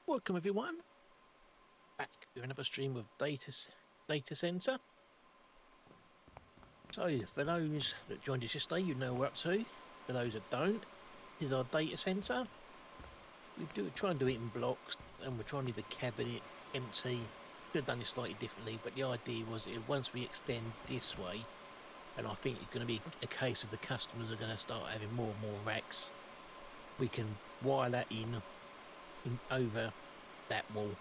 Welcome everyone, back with another stream of data center. So for those that joined us yesterday, you know what we're up to. For those that don't, this is our data center. We try and do it in blocks, and we're trying to leave the cabinet empty. Could have done this slightly differently, but the idea was that once we extend this way, and I think it's going to be a case of the customers are going to start having more and more racks, we can wire that in over that wall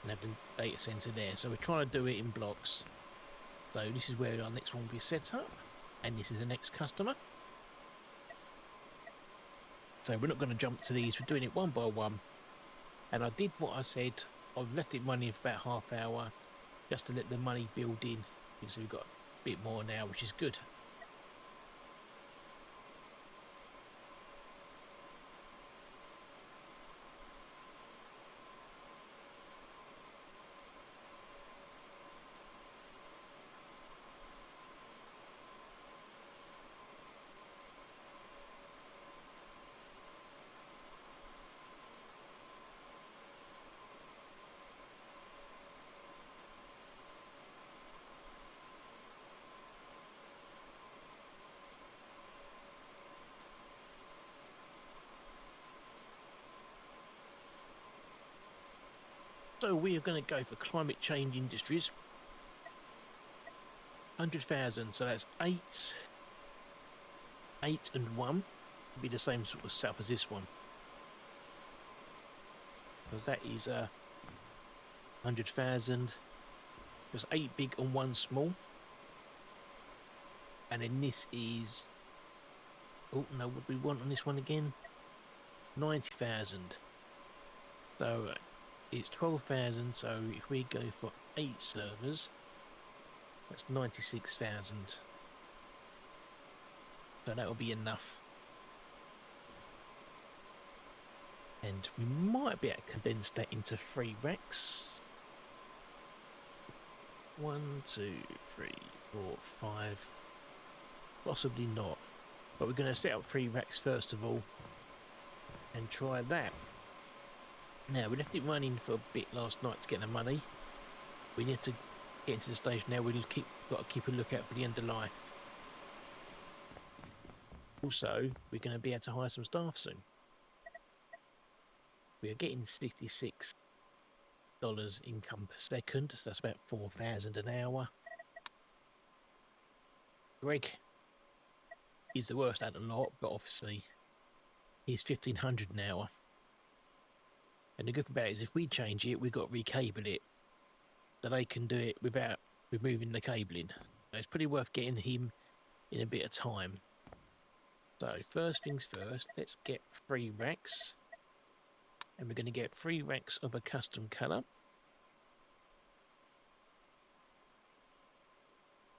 and have the data center there. So we're trying to do it in blocks. So this is where our next one will be set up, and this is the next customer. So we're not going to jump to these, we're doing it one by one. And I did what I said. I've left it running for about half hour just to let the money build in. You can see we've got a bit more now, which is good. So we are going to go for climate change industries. 100,000, so that's 8 and 1 would be the same sort of setup as this one, because that is 100,000, just 8 big and 1 small. And then this is, oh no, what do we want on this one again? 90,000. So it's 12,000. So if we go for 8 servers, that's 96,000. So that will be enough. And we might be able to condense that into 3 racks. 1, 2, 3, 4, 5. Possibly not. But we're going to set up 3 racks first of all and try that. Now, we left it running for a bit last night to get the money. We need to get into the stage now. We've got to keep a lookout for the end of life. Also, we're going to be able to hire some staff soon. We are getting $66 income per second, so that's about 4,000 an hour. Greg is the worst at the lot, but obviously he's 1,500 an hour. And the good thing about it is if we change it, we've got to recable it. So they can do it without removing the cabling. So it's pretty worth getting him in a bit of time. So first things first, let's get 3 racks. And we're going to get 3 racks of a custom colour.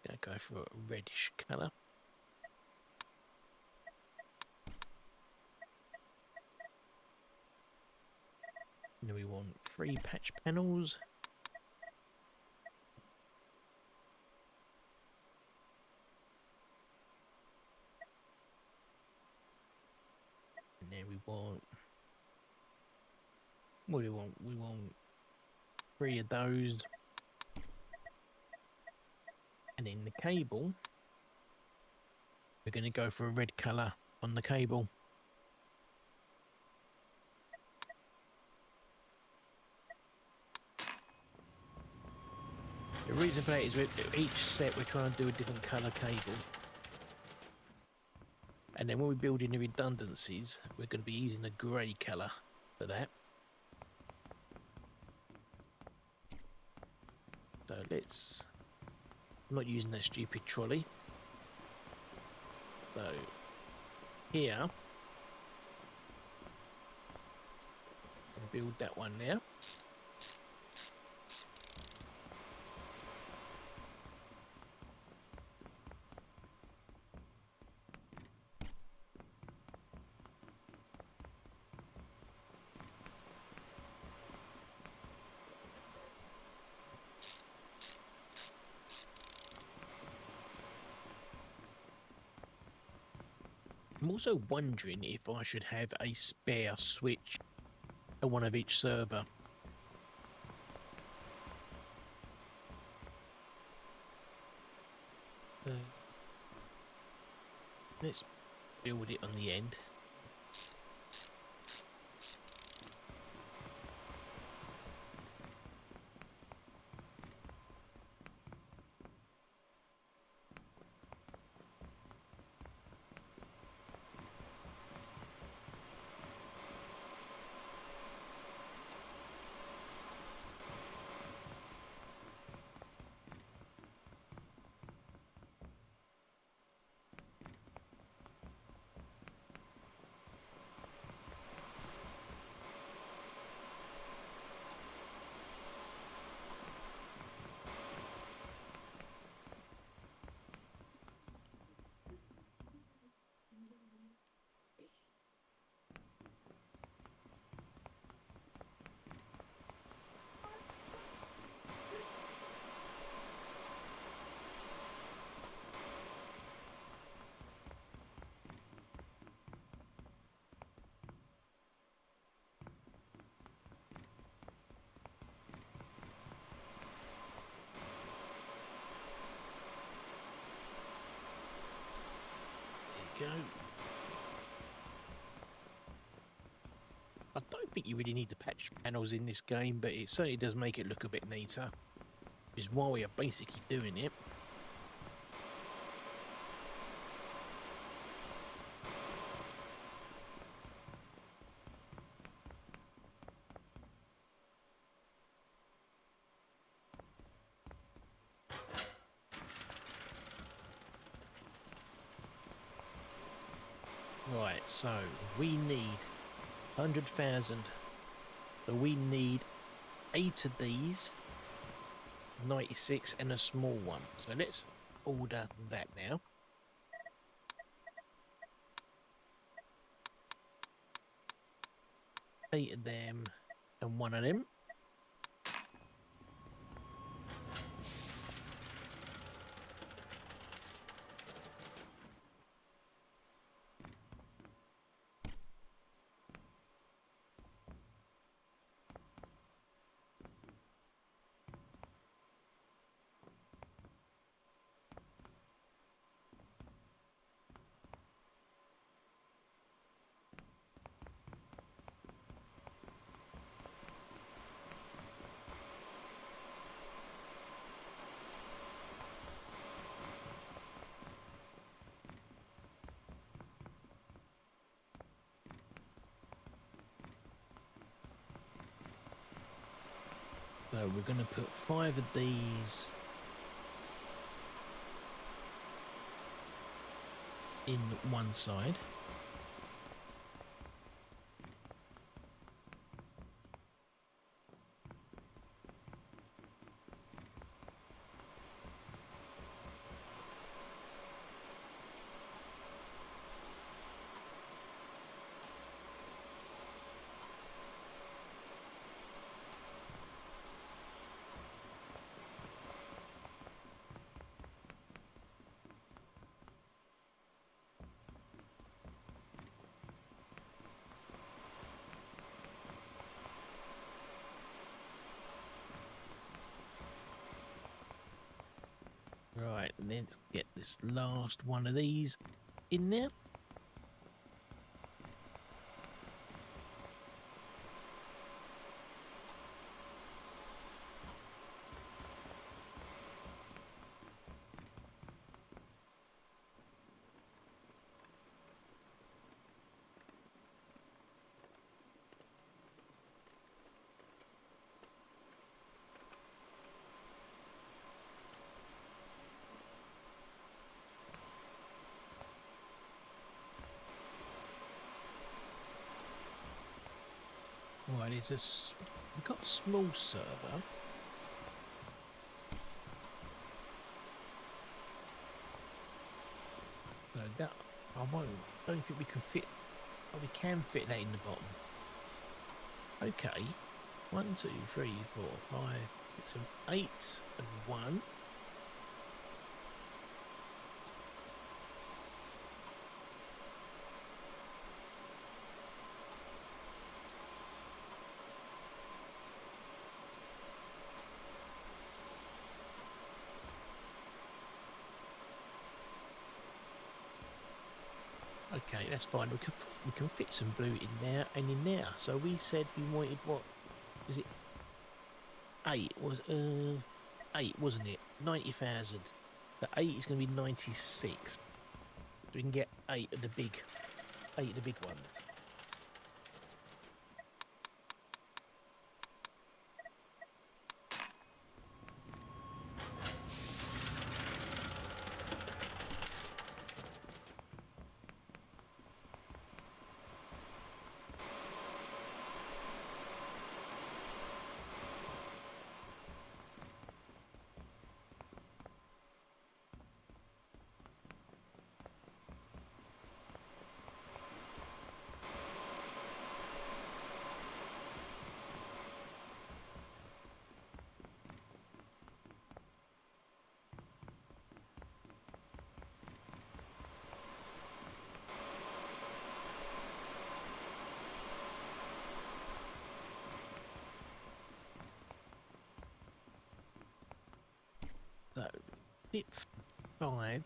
Going to go for a reddish colour. And then we want 3 patch panels. And then we want, what do we want? We want 3 of those. And then the cable, we're going to go for a red colour on the cable. The reason for that is with each set we're trying to do a different colour cable. And then when we're building the redundancies, we're going to be using a grey colour for that. So let's, I'm not using that stupid trolley. So here, I'll build that one now. I'm also wondering if I should have a spare switch one of each server. Let's build it on the end. Go. I don't think you really need to patch panels in this game, but it certainly does make it look a bit neater. Which is why we are basically doing it. Right, so we need 100,000. So we need 8 of these, 96 and a small one. So let's order that now. Eight of them and 1 of them. So we're going to put 5 of these in one side. Right, and then let's get this last one of these in there. Right, we've got a small server. So that don't think we can fit. Oh, we can fit that in the bottom. Okay, 1, 2, 3, 4, 5, 6, 7, 8 and 1. Okay, that's fine. We can fit some blue in there and in there. So we said we wanted what was it? 8 was 8, wasn't it? 90,000. The 8 is going to be 96. So we can get 8 of the big ones. So bit 5. Right,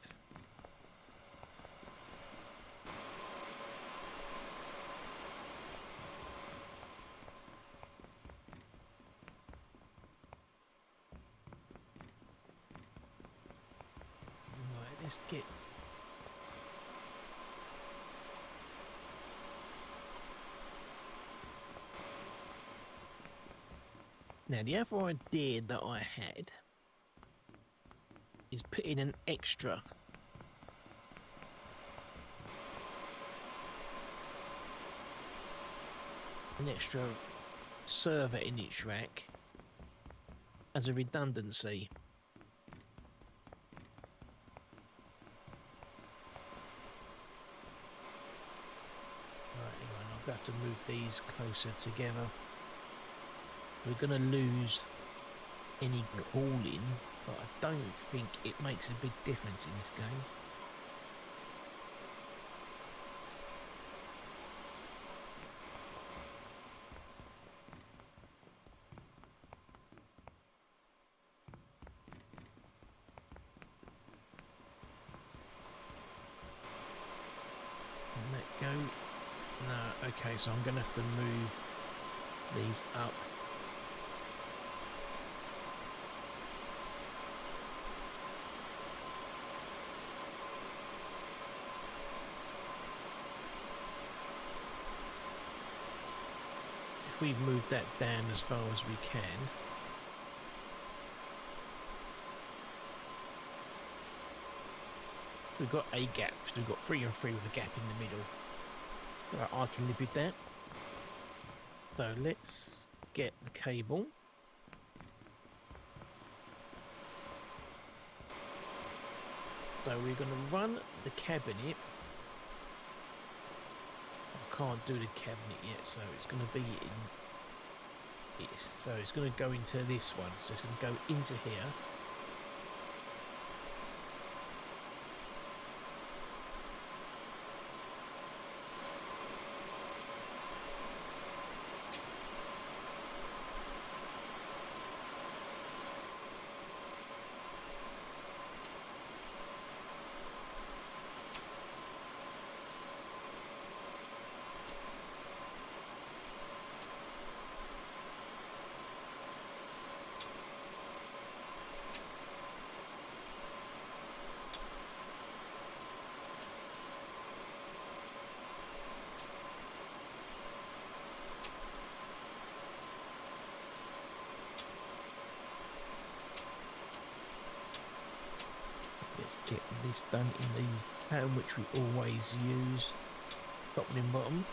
let's get. Now the other idea that I had is put in an extra server in each rack as a redundancy. Right, hang on, I'll have to move these closer together. We're going to lose any calling, but I don't think it makes a big difference in this game. Let go. No, okay, so I'm going to have to move these up. If we move that down as far as we can. We've got a gap, so we've got 3 and 3 with a gap in the middle. Right, I can live with that. So let's get the cable. So we're going to run the cabinet. I can't do the cabinet yet, so it's going to be in. So it's going to go into this one. So it's going to go into here. Get this done in the pattern which we always use, top and bottom.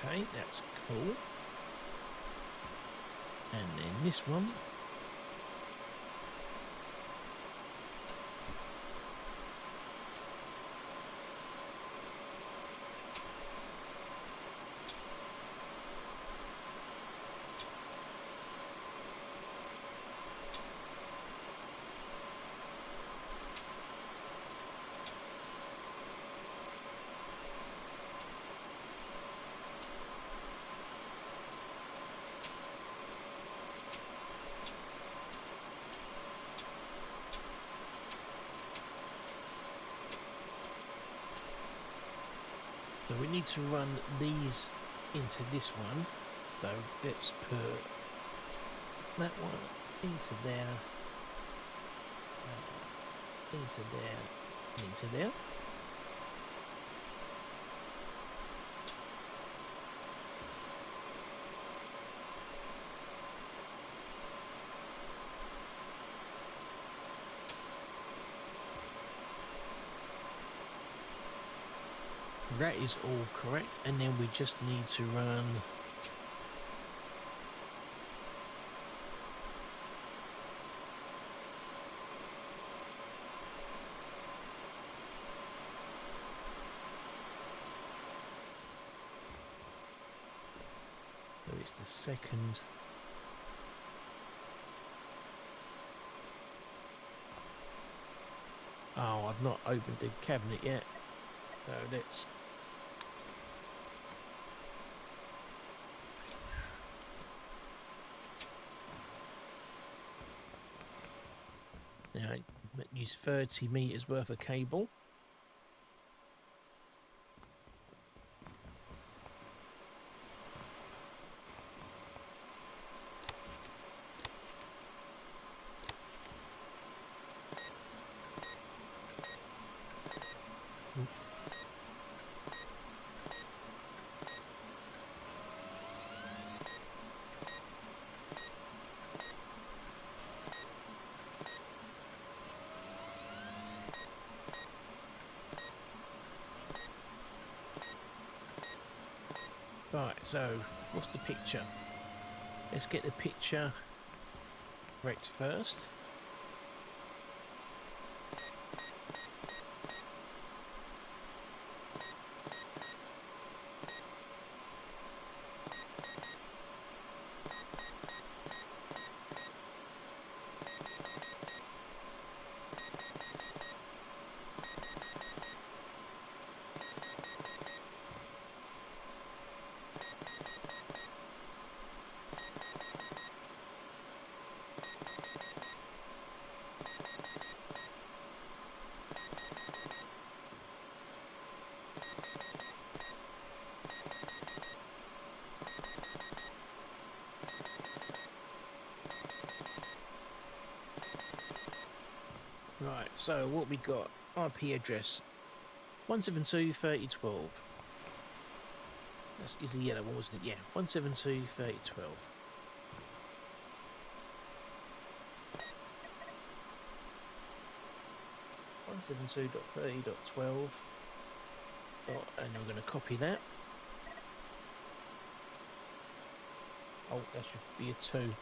Okay, that's cool. And then this one. So we need to run these into this one. So let's put that one into there, into there, and into there. That is all correct, and then we just need to run so it's the second. Oh, I've not opened the cabinet yet, so let's now use 30 meters worth of cable. Right, so what's the picture? Let's get the picture correct first. Right, so what we got? IP address 172.30.12. That's is the yellow one, wasn't it? Yeah, 172.30.12. .30.12. And I'm going to copy that. Oh, that should be a 2.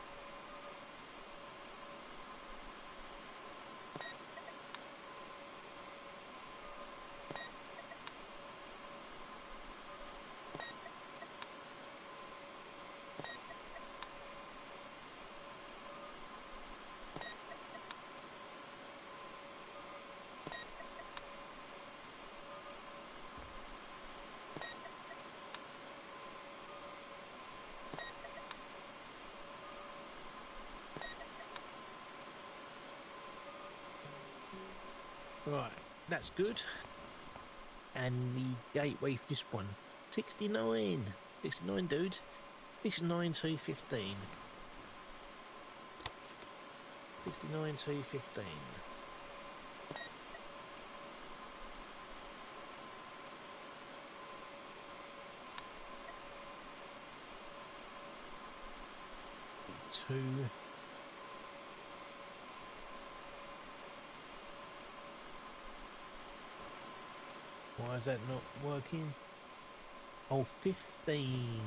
Right, that's good. And the gateway for this one, 69. 69, dude. 69 to 15. 69 to 15. Two. Why is that not working? Oh, 15.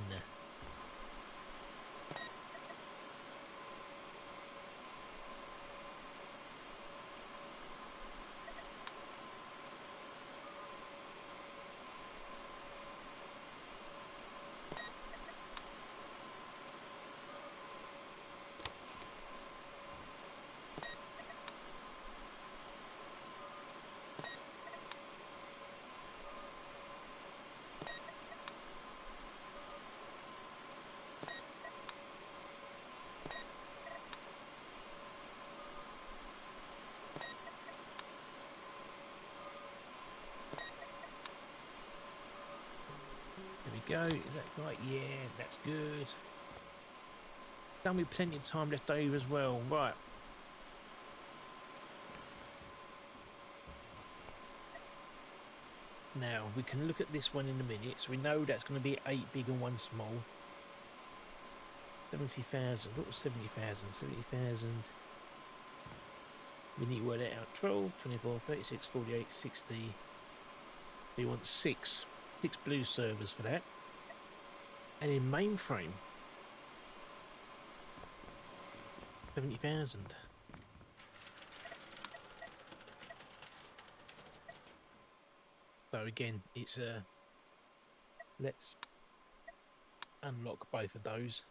There we go. Is that right? Yeah, that's good. Done with plenty of time left over as well. Right. Now, we can look at this one in a minute. So we know that's going to be 8 big and 1 small. 70,000. What was 70,000? 70,000. We need to work that out. 12, 24, 36, 48, 60. We want 6 blue servers for that. And in mainframe, 70,000. So again, it's let's unlock both of those.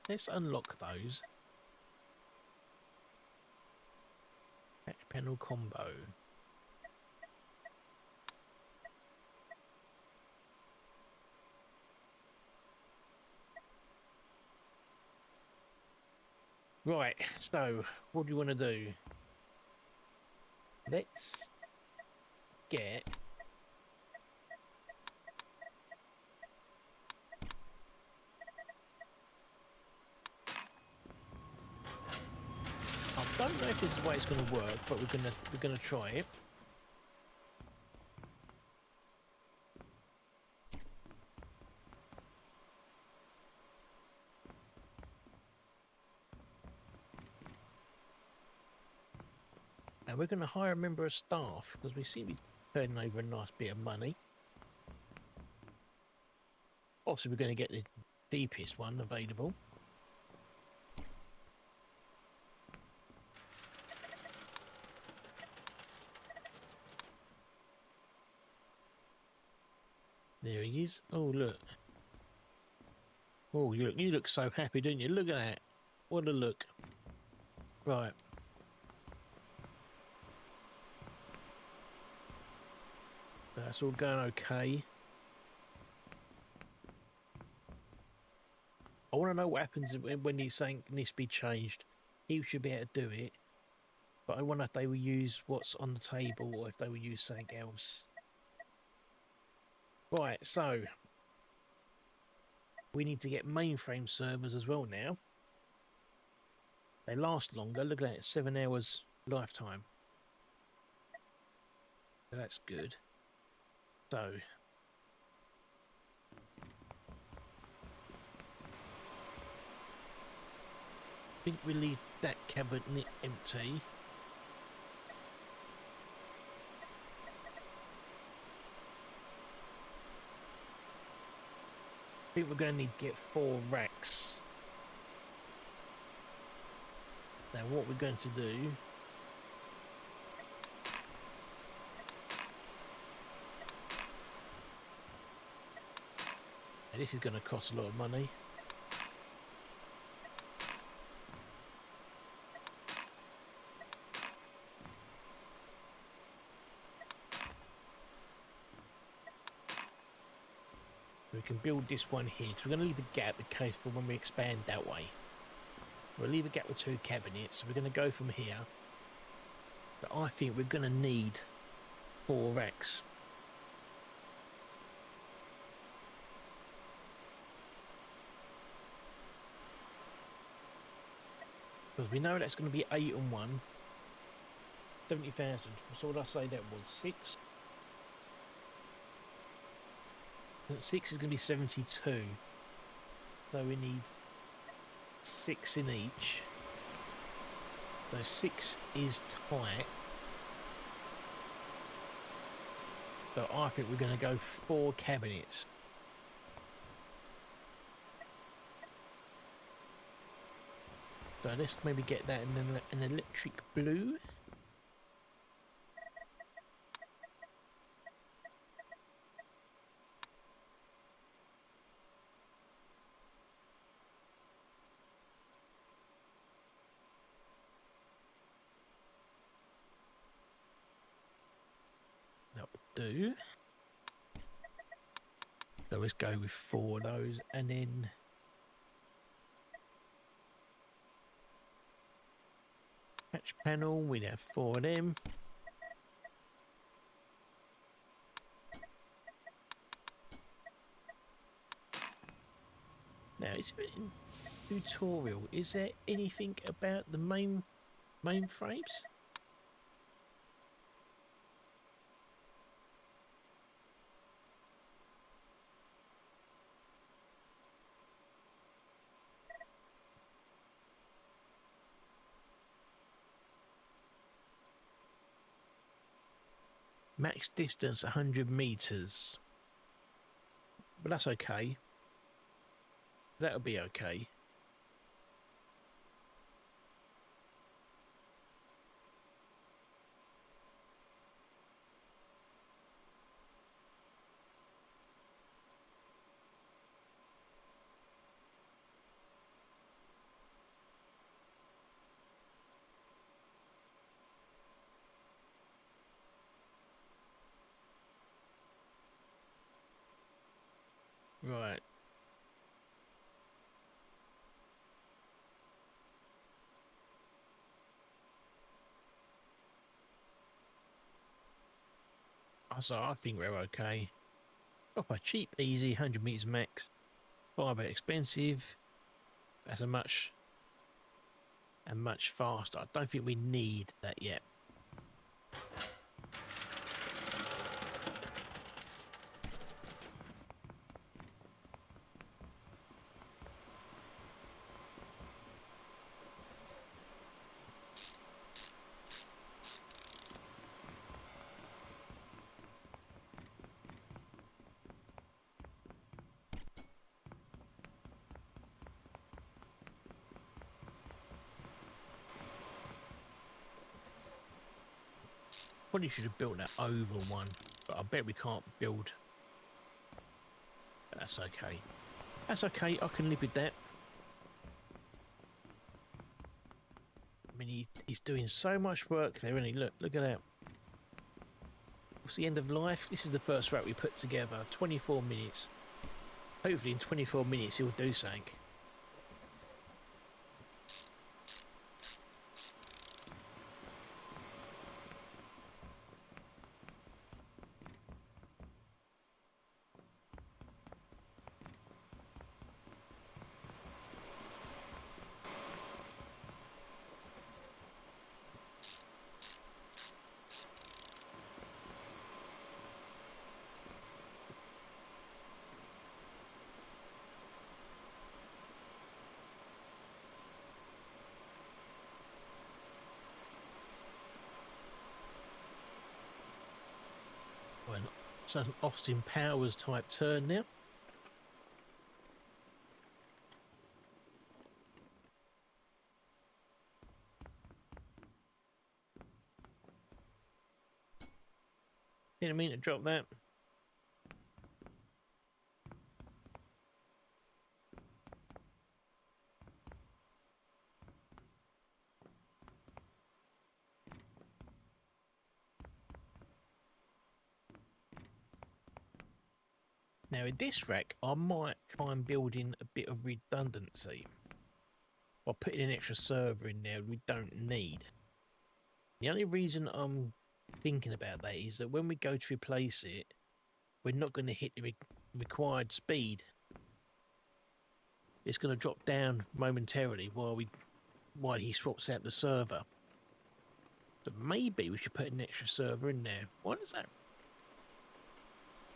Let's unlock those. Patch panel combo. Right, so what do you want to do? Let's get I don't know if this is the way it's going to work, but we're gonna try it. And we're going to hire a member of staff because we seem to be turning over a nice bit of money. Obviously, we're going to get the cheapest one available. There he is. Oh, look. Oh, you look so happy, don't you? Look at that. What a look. Right. That's all going okay. I want to know what happens when he's saying it needs to be changed. He should be able to do it. But I wonder if they will use what's on the table or if they will use something else. Right, so we need to get mainframe servers as well now. They last longer. Look at that, 7 hours lifetime. So that's good. So I think we leave that cabinet empty. I think we're going to need to get 4 racks. Now what we're going to do, and this is going to cost a lot of money. We can build this one here. So we're going to leave a gap in case for when we expand that way. We'll leave a gap with 2 cabinets. So we're going to go from here. But I think we're going to need 4 racks. Because we know that's going to be 8 and 1. 70,000. So what did I say that was? 6? 6 is going to be 72. So we need 6 in each. So 6 is tight. So I think we're going to go 4 cabinets. So let's maybe get that in an electric blue. Nope. do. So let's go with 4 of those, and then patch panel, we'd have 4 of them. Now, it's been tutorial. Is there anything about the main frames? Max distance 100 meters. But that's okay. That'll be okay. Right. So I think we're okay. Copper cheap, easy, 100 meters max. Fiber expensive. That's a much faster. I don't think we need that yet. Probably should have built that oval one, but I bet we can't build. But that's okay. That's okay. I can live with that. I mean, he's doing so much work there, isn't he? Look at that. What's the end of life? This is the first rack we put together. 24 minutes. Hopefully in 24 minutes he'll do something. Well, it's an Austin Powers type turn now. Didn't mean to drop that. Now in this rack, I might try and build in a bit of redundancy by putting an extra server in there we don't need. The only reason I'm thinking about that is that when we go to replace it, we're not going to hit the required speed. It's going to drop down momentarily while he swaps out the server. So maybe we should put an extra server in there. Why does that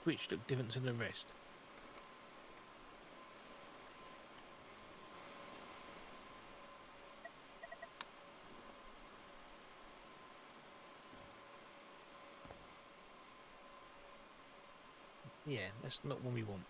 switch look different to the rest? Yeah, that's not what we want.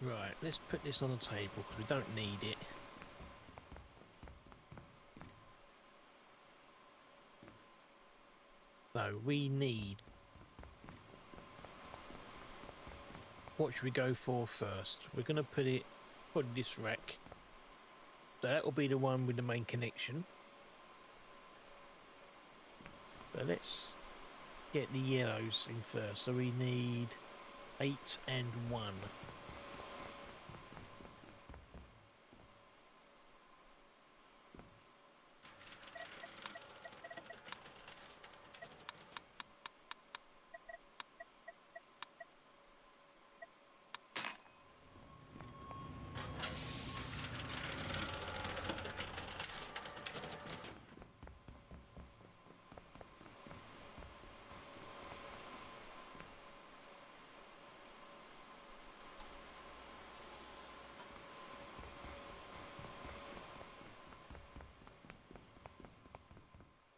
Right, let's put this on the table because we don't need it. So we need... What should we go for first? We're going to put this rack. So that will be the one with the main connection. So let's get the yellows in first. So we need 8 and 1.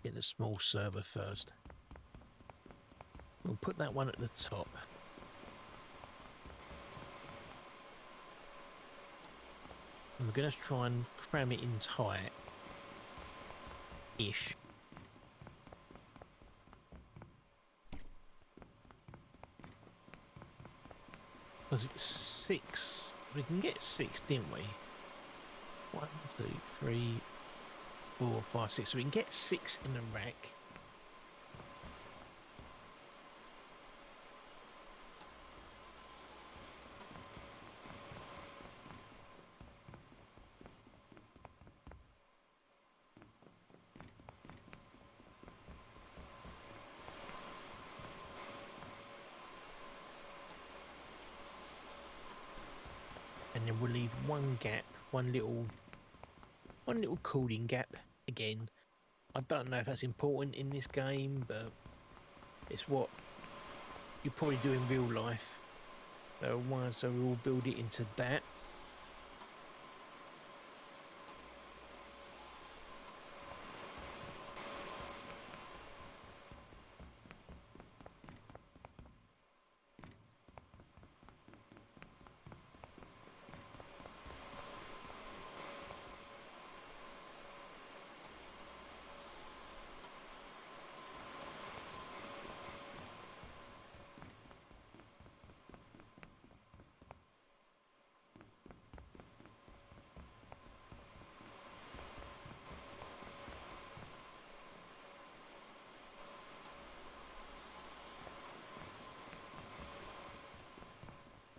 Get the small server first. We'll put that one at the top. And we're going to try and cram it in tight-ish. Was it 6? We can get 6, didn't we? 1, 2, 3, 4, 5, 6. So we can get 6 in the rack. And then we'll leave one gap, one little cooling gap again. I don't know if that's important in this game, but it's what you probably do in real life. So we'll build it into that.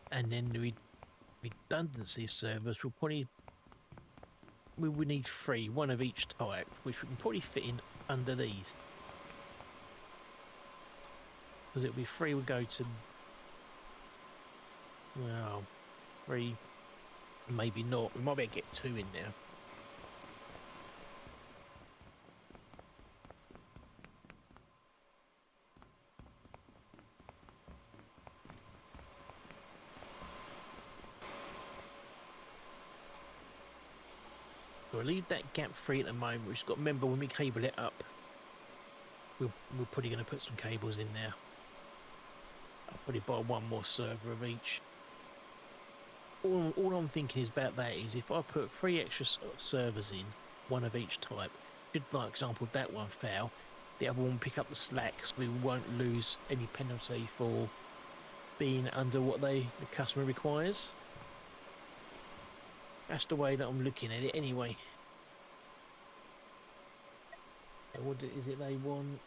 And then the redundancy servers we will need 3, one of each type, which we can probably fit in under these. Because it'll be 3 will go to, well, 3, maybe not. We might be able to get 2 in there. We'll leave that gap free at the moment. We've just got to remember when we cable it up, we're probably going to put some cables in there. I'll probably buy 1 more server of each. All I'm thinking is about that is if I put 3 extra servers in, 1 of each type, should, like example, that one fail, the other one will pick up the slack, so we won't lose any penalty for being under what the customer requires. That's the way that I'm looking at it anyway. What is it they want?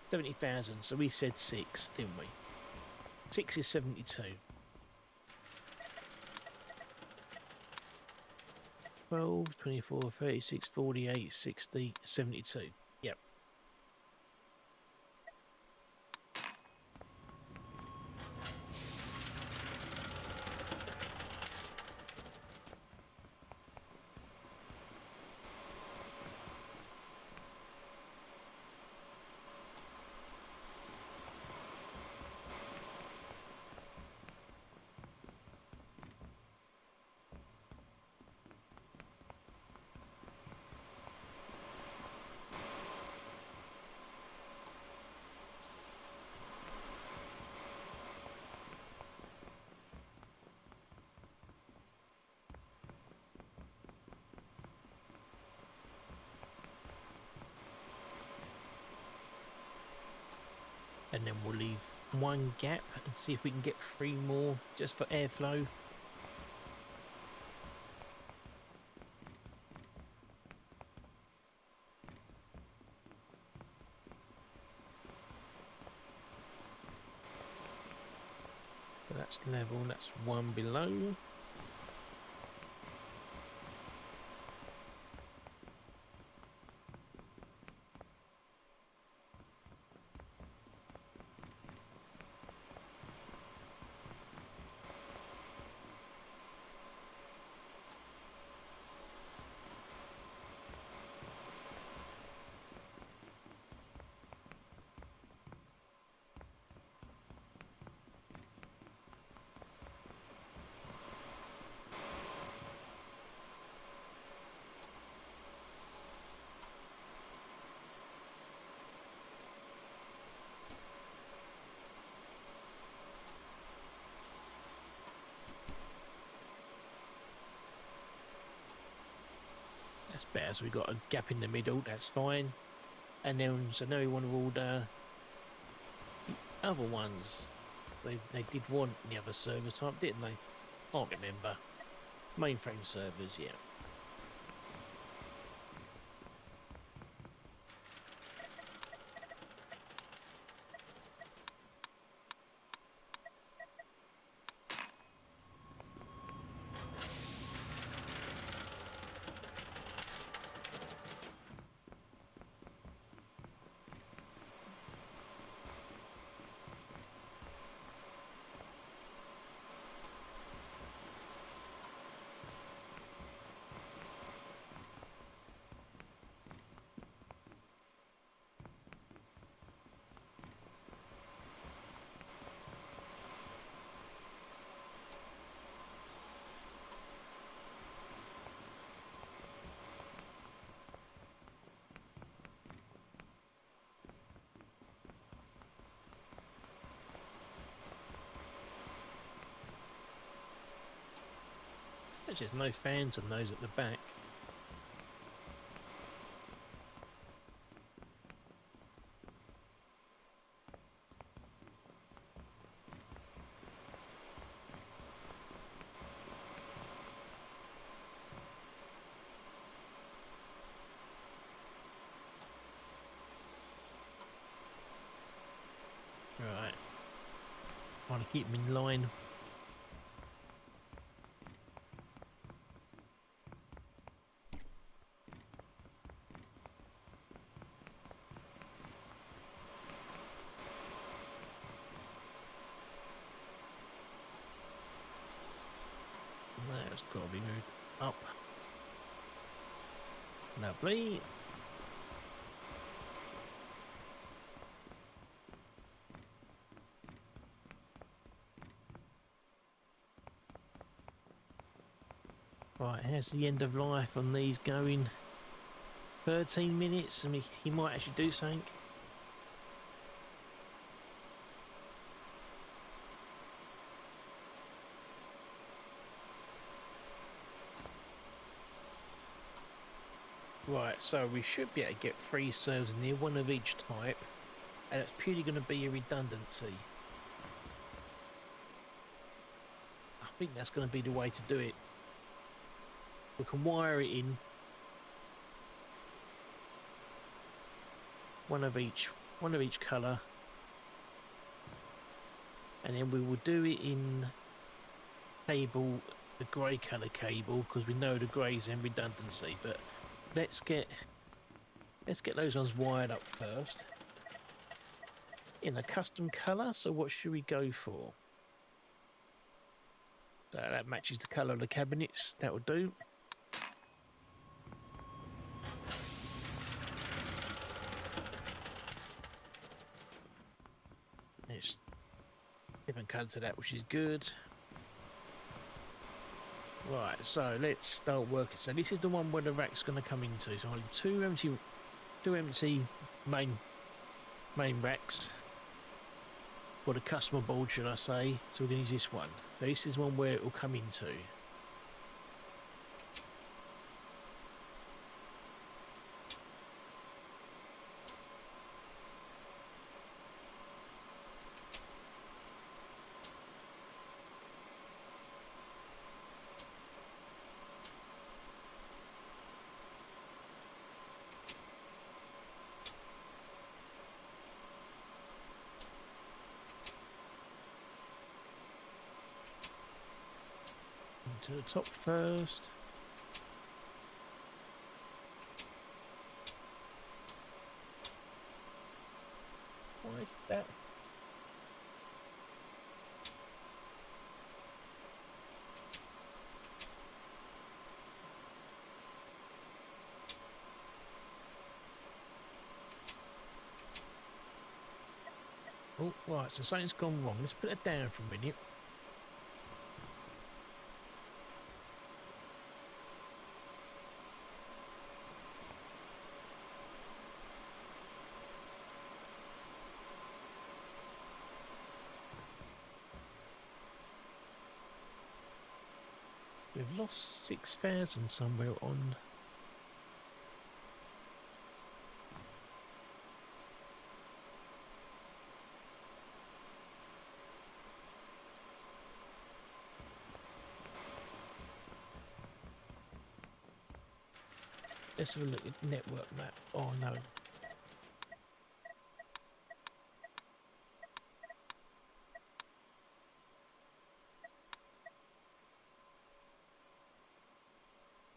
70,000, so we said 6, didn't we? 6 is 72. 12, 24, 36, 48, 60, 72. Yep. and then we'll leave one gap and see if we can get 3 more just for airflow. So that's level, that's 1 below. That's better, so we've got a gap in the middle, that's fine. And then, so now we want to order the other ones. They did want the other server type, didn't they? Can't remember. Mainframe servers, yeah. There's just no fans on those at the back. Right. Trying to keep them in line. That's got to be moved up. Lovely. Right, how's the end of life on these going? 13 minutes. I mean, he might actually do something. Right, so we should be able to get 3 servers in here, 1 of each type, and it's purely going to be a redundancy. I think that's going to be the way to do it. We can wire it in, 1 of each colour, and then we will do it in cable, the grey colour cable, because we know the grey's in redundancy. But let's get those ones wired up first in a custom colour. So what should we go for? So that matches the colour of the cabinets. That will do. There's different colours to that, which is good. Right, so let's start working. So this is the one where the rack's going to come into. So I'll leave two empty main racks for the customer board, should I say. So we're going to use this one. So this is one where it will come into. to the top first. Why is that? Oh, right, so something's gone wrong. Let's put it down for a minute. We've lost 6,000 somewhere on... Let's have a look at network map. Oh no.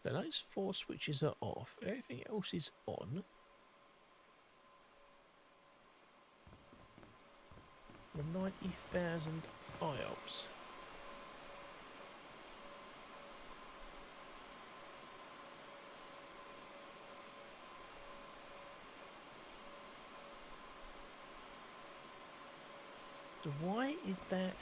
So those 4 switches are off. Everything else is on. The 90,000 IOPS. So why is that?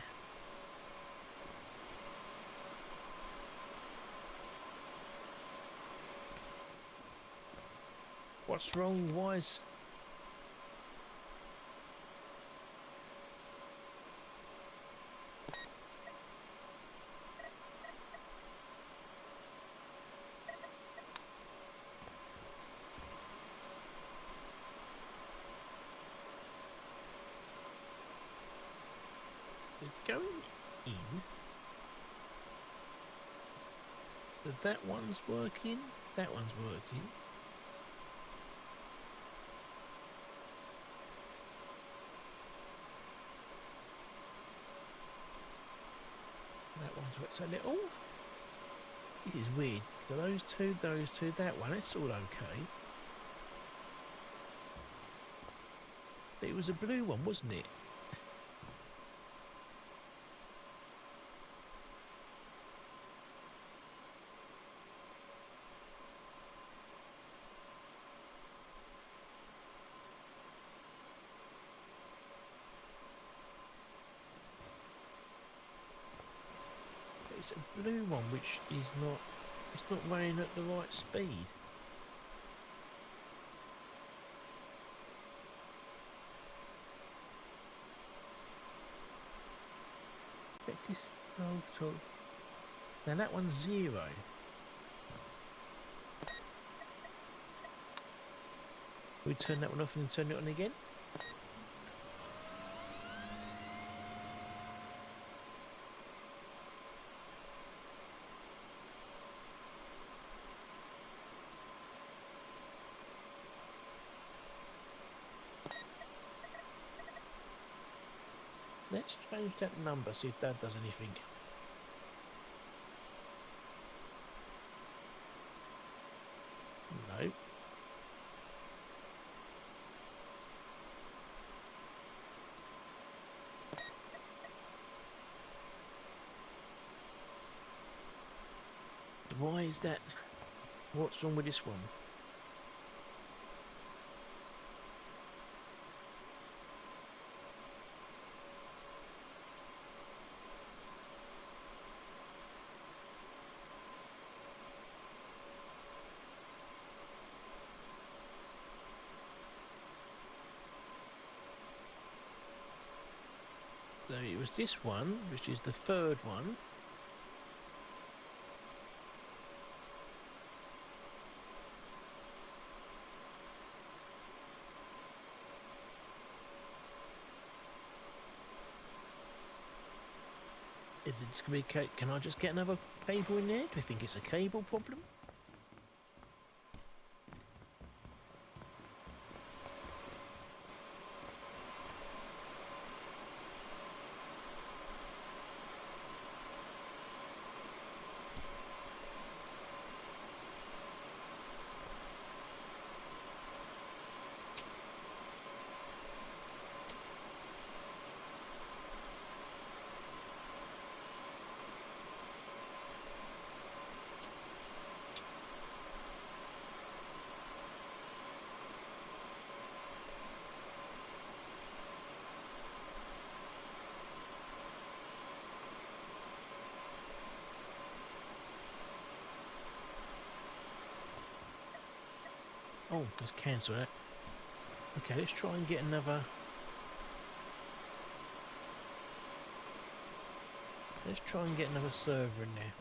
What's wrong? Why is... going in? That one's working. That one's working. That one's worked a little. This is weird. So those two, that one, it's all okay. It was a blue one, wasn't it? It's a blue one which is not, it's not running at the right speed. Now that one's 0. We turn that one off and turn it on again. Let's change that number, see if that does anything. No. Why is that? What's wrong with this one? So it was this one, which is the 3rd one. Is it just going to be? Can I just get another cable in there? Do you think it's a cable problem? Oh, let's cancel that. Okay, let's try and get another. Let's try and get another server in there.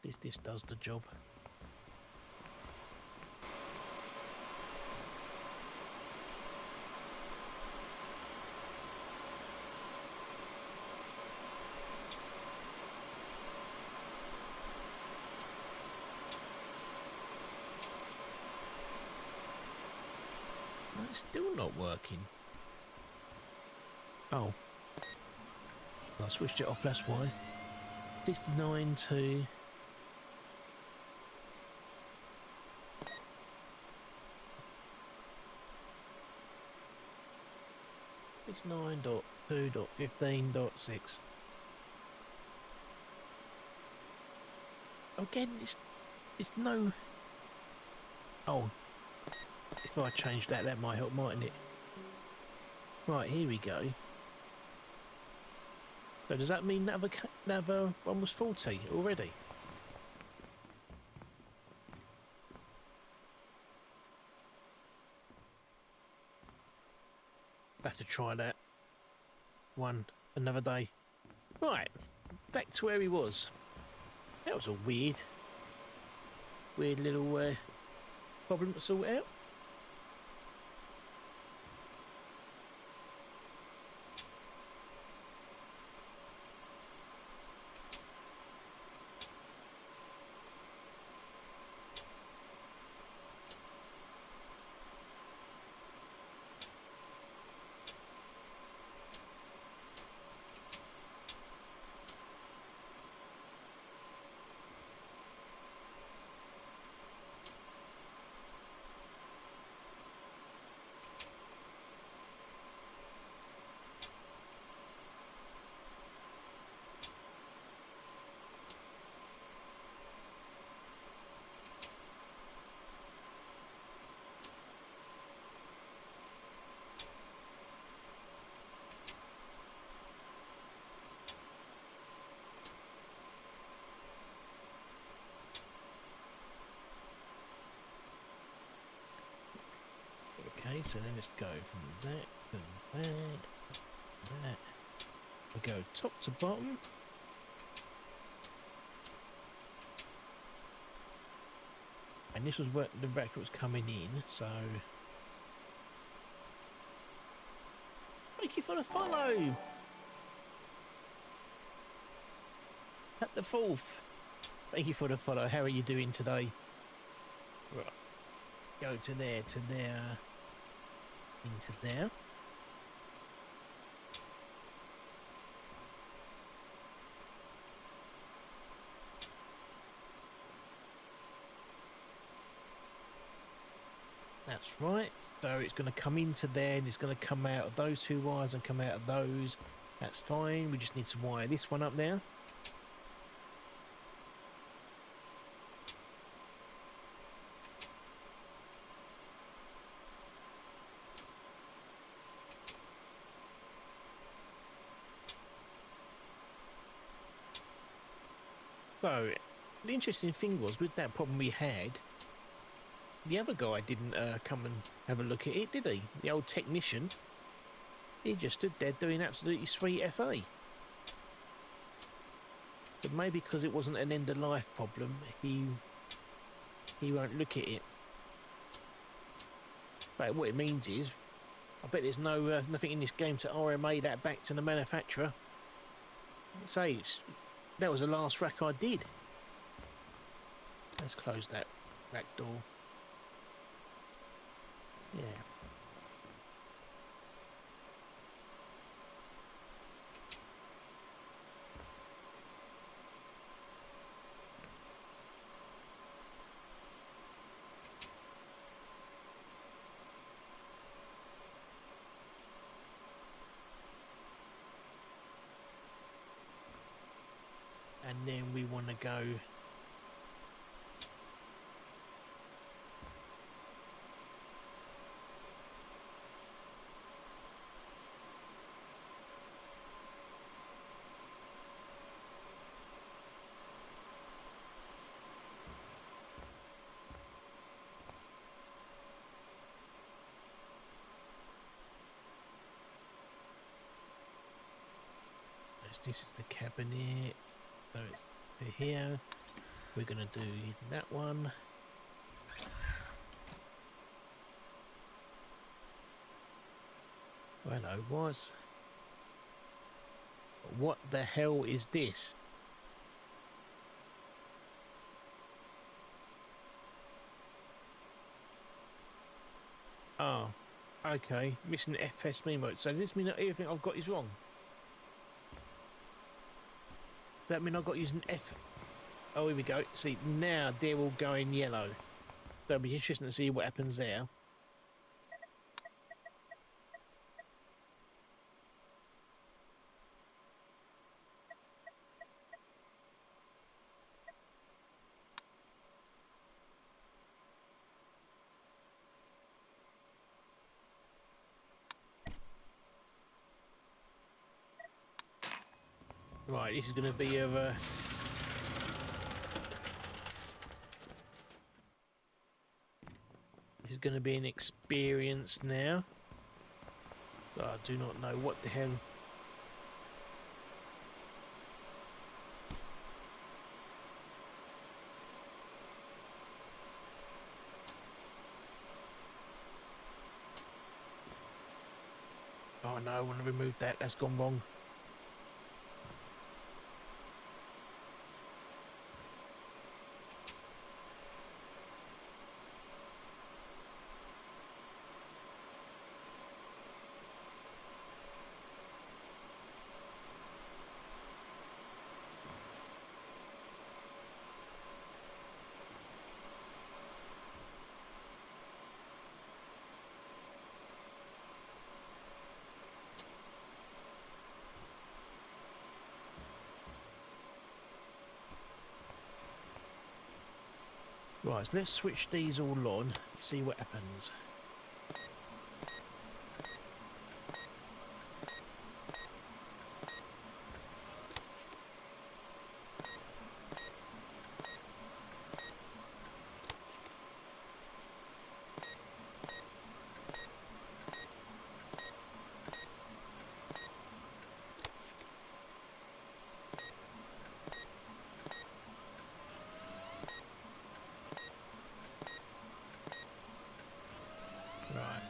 If this does the job. No, it's still not working. Oh. I switched it off, that's why. 69 to... It's 9.2.15.6. Again, it's no... Oh, if I change that, that might help, mightn't it? Right, here we go. So does that mean that other one was faulty already? Have to try that one another day. Right, back to where he was. That was a weird little problem to sort out. Okay, so then let's go from that to that. We go top to bottom. And this was where the record was coming in, so... Thank you for the follow! At the fourth. Thank you for the follow. How are you doing today? Right. Go to there, into there. That's right. So it's going to come into there and it's going to come out of those two wires and come out of those. That's fine. We just need to wire this one up now. So, the interesting thing was, with that problem we had, the other guy didn't come and have a look at it, did he? The old technician. He just stood there doing absolutely sweet FA. But maybe because it wasn't an end-of-life problem, he won't look at it. But what it means is, I bet there's nothing in this game to RMA that back to the manufacturer. Say, that was the last rack I did. Let's close that back door. Yeah. And then we want to go this is the cabinet. So it's here. We're going to do that one. Hello, was. What the hell is this? Oh, okay. Missing FS memo. So does this mean that everything I've got is wrong? Does that mean I've got using F? Oh, here we go. See, now they're all going yellow. So it'll be interesting to see what happens there. Right, this is going to be a... this is going to be an experience now. I do not know what the hell... Oh no, I want to remove that. That's gone wrong. Right, so let's switch these all on, see what happens. Right.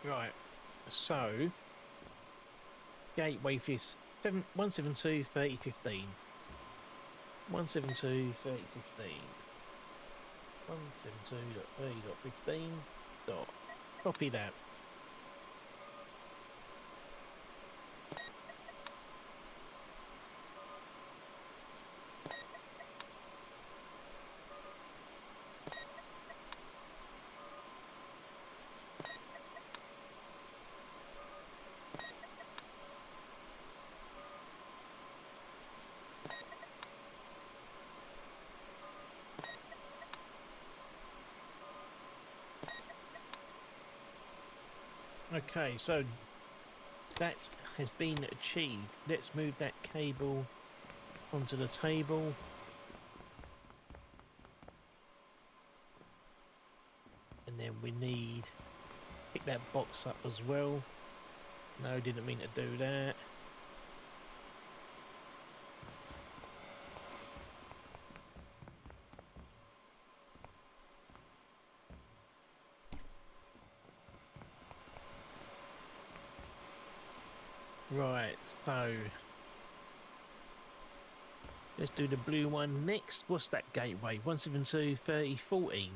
Right, so gateway for this 172.30.15. 172.30.15. 172.30.15. Dot. Copy that. Okay, so that has been achieved. Let's move that cable onto the table. And then we need to pick that box up as well. No, didn't mean to do that. Right, so let's do the blue one next. What's that gateway? 172 30 14.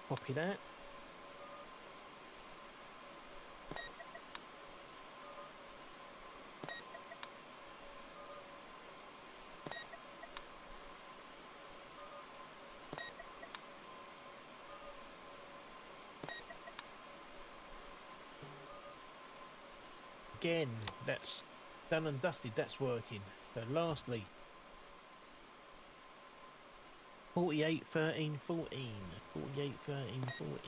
Copy that. Again, that's done and dusted. That's working. So lastly, 48 13 14. 48 13 14.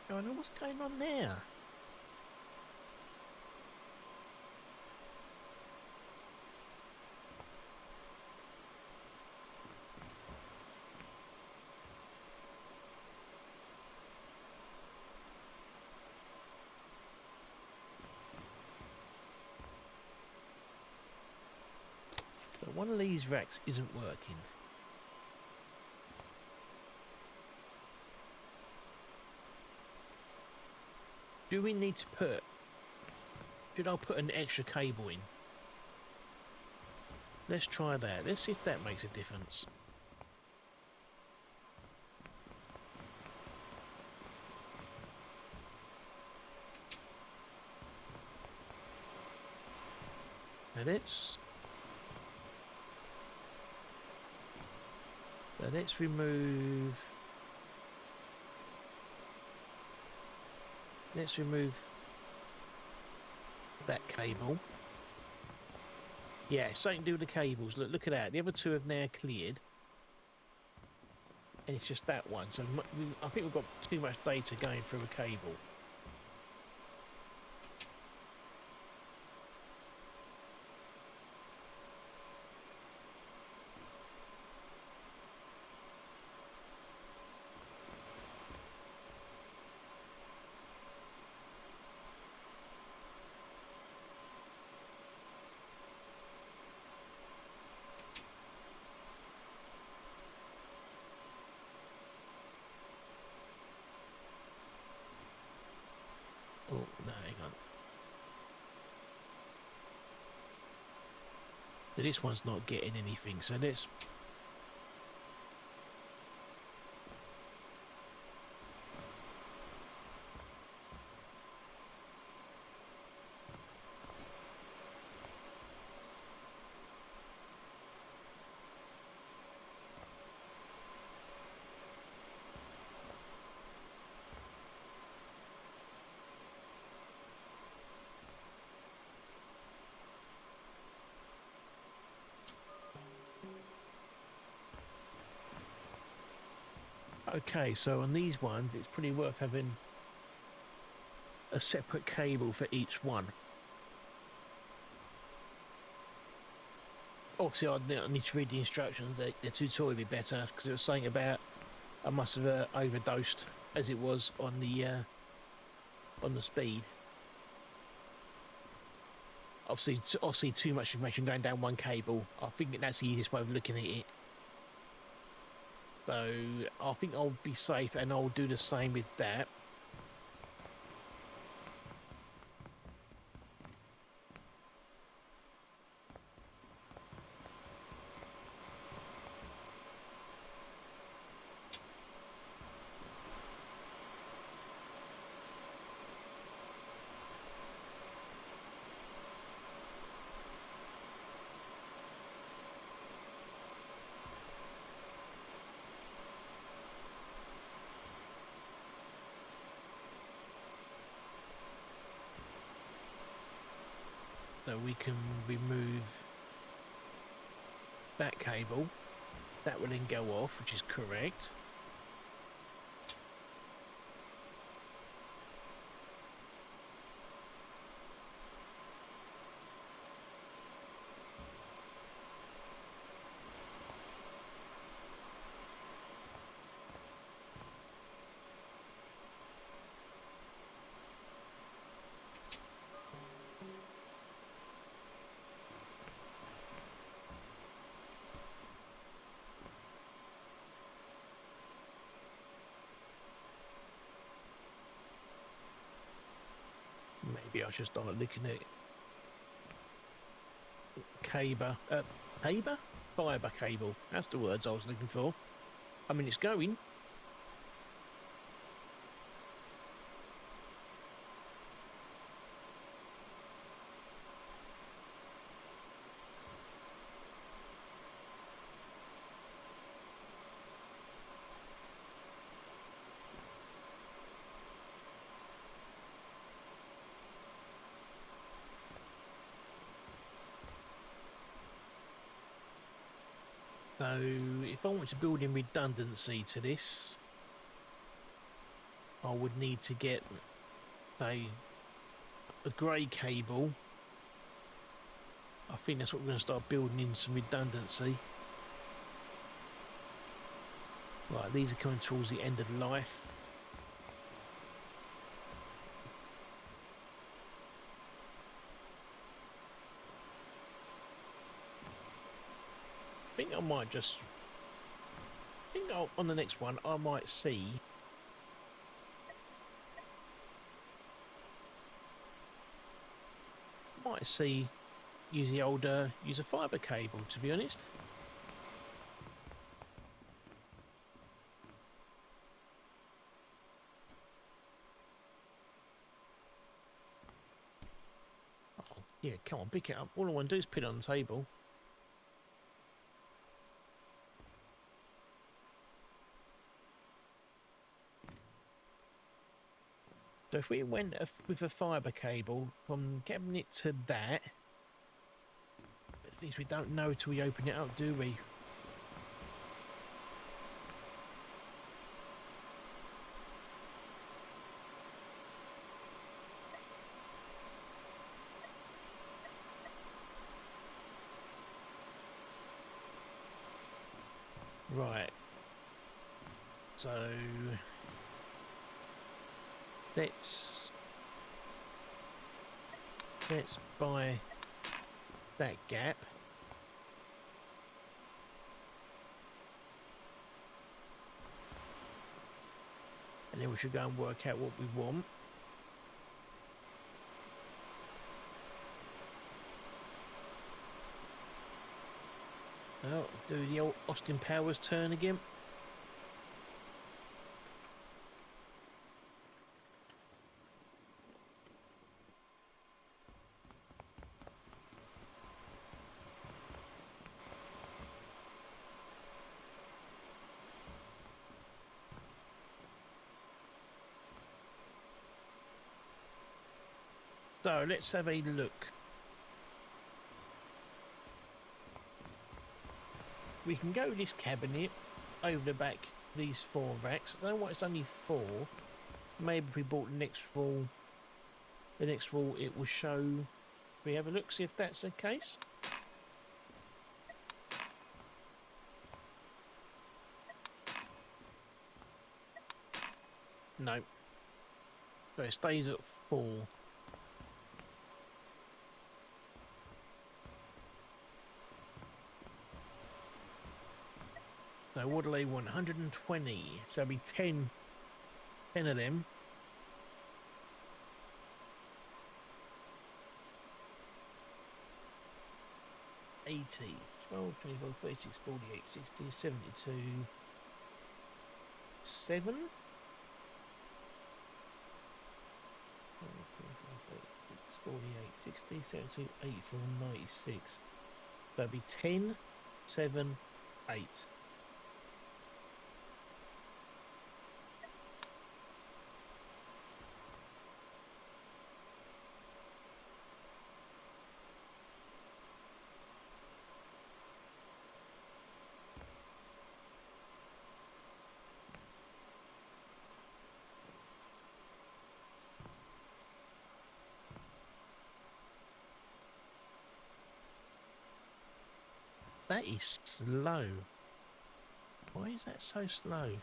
I know what's going on there. So one of these racks isn't working. Do we need to put... Should I put an extra cable in? Let's try that. Let's see if that makes a difference. Now let's remove... Let's remove that cable. Yeah, something to do with the cables. Look at that. The other two have now cleared. And it's just that one. So I think we've got too much data going through a cable. Oh, no, hang on. So this one's not getting anything, so let's... Okay, so on these ones, it's pretty worth having a separate cable for each one. Obviously, I need to read the instructions. The tutorial would be better because it was saying about I must have overdosed as it was on the speed. Obviously, too much information going down one cable. I think that's the easiest way of looking at it. So I think I'll be safe and I'll do the same with that. So we can remove that cable. That will then go off, which is correct. Maybe I should start looking at cable, cable? Fibre cable. That's the words I was looking for. I mean, it's going. So, if I want to build in redundancy to this, I would need to get a grey cable. I think that's what we're going to start building in, some redundancy. Right, these are coming towards the end of life. I think I might just... I think on the next one I might see... use the older, use a fibre cable, to be honest. Oh, yeah, come on, pick it up. All I want to do is put it on the table. So if we went with a fibre cable from cabinet to that, at least we don't know till we open it up, do we? Right. So let's buy that gap. And then we should go and work out what we want. Oh, do the old Austin Powers turn again. So let's have a look. We can go this cabinet over the back, these 4 racks. I don't know why it's only 4. Maybe if we bought the next wall it will show. We have a look, see if that's the case. No. So it stays at 4. So what do they want? 120. So it'll be 10 of them. 80, 12, 24, 36, 48, 60, 72, 7? 48, 60, 72, 84, 96. So it'll be 10, 7, 8. That is slow. Why is that so slow?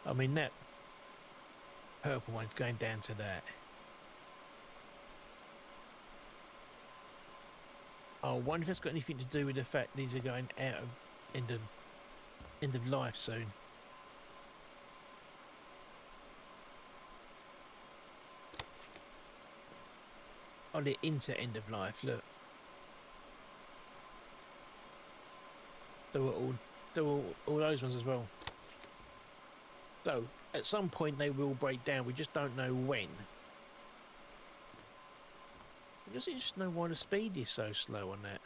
I mean, that purple one's going down to that. I wonder if that's got anything to do with the fact these are going out of end of life soon. Oh, they're into end of life. Look, there were all those ones as well. So at some point they will break down. We just don't know when. I just know why the speed is so slow on that.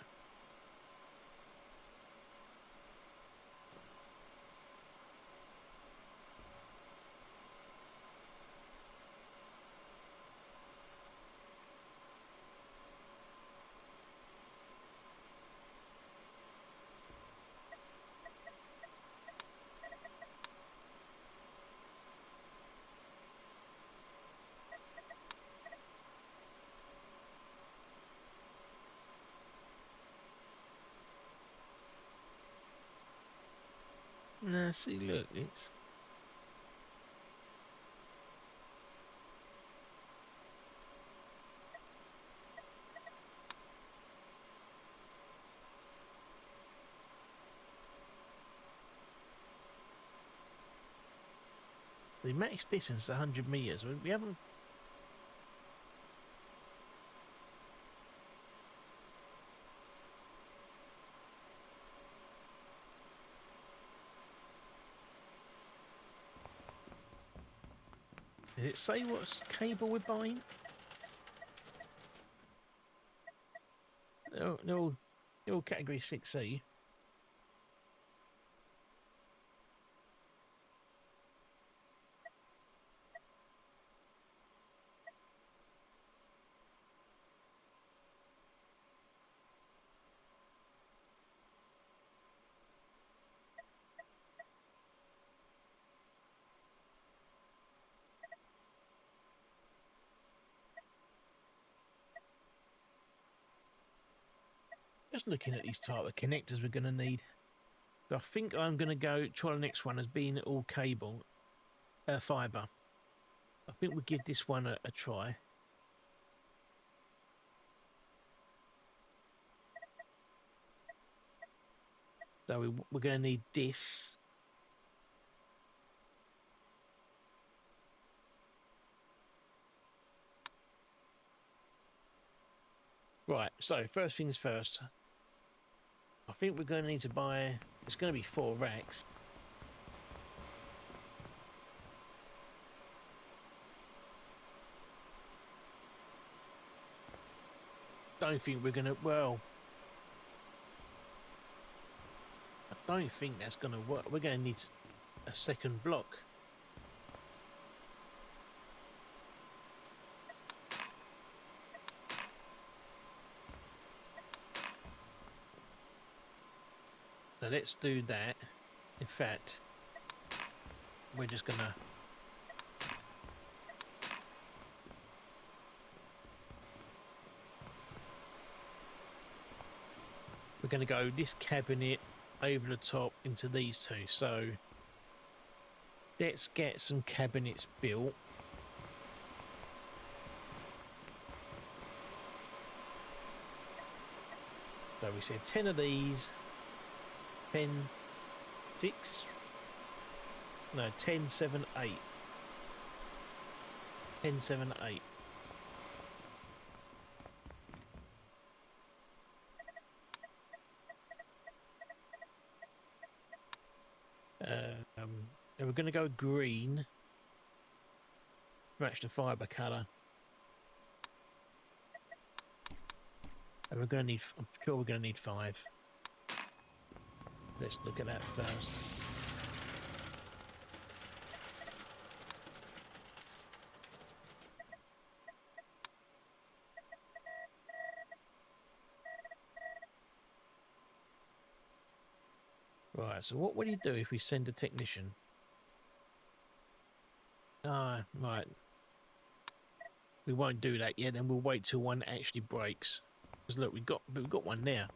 Nah, see, look, it's... The max distance is 100 metres. We haven't... Does it say what cable we're buying? They're all category 6C. Just looking at these type of connectors we're going to need. So I think I'm going to go try the next one as being all cable, fibre. I think we'll give this one a try. So we're going to need this. Right, so first things first. I think we're going to need to buy... It's going to be 4 racks. Don't think we're going to... Well... I don't think that's going to work. We're going to need a second block. So let's do that. In fact, we're just going to... We're going to go this cabinet over the top into these two. So let's get some cabinets built. So we said 10 of these, 10, 6, no, 10, 7, 8. 10, 7, 8. And we're going to go green, match the fibre colour. And we're going to need, I'm sure we're going to need 5. Let's look at that first. Right, so what would you do if we send a technician? Ah, right. We won't do that yet, and we'll wait till one actually breaks. Because look, we've got one now.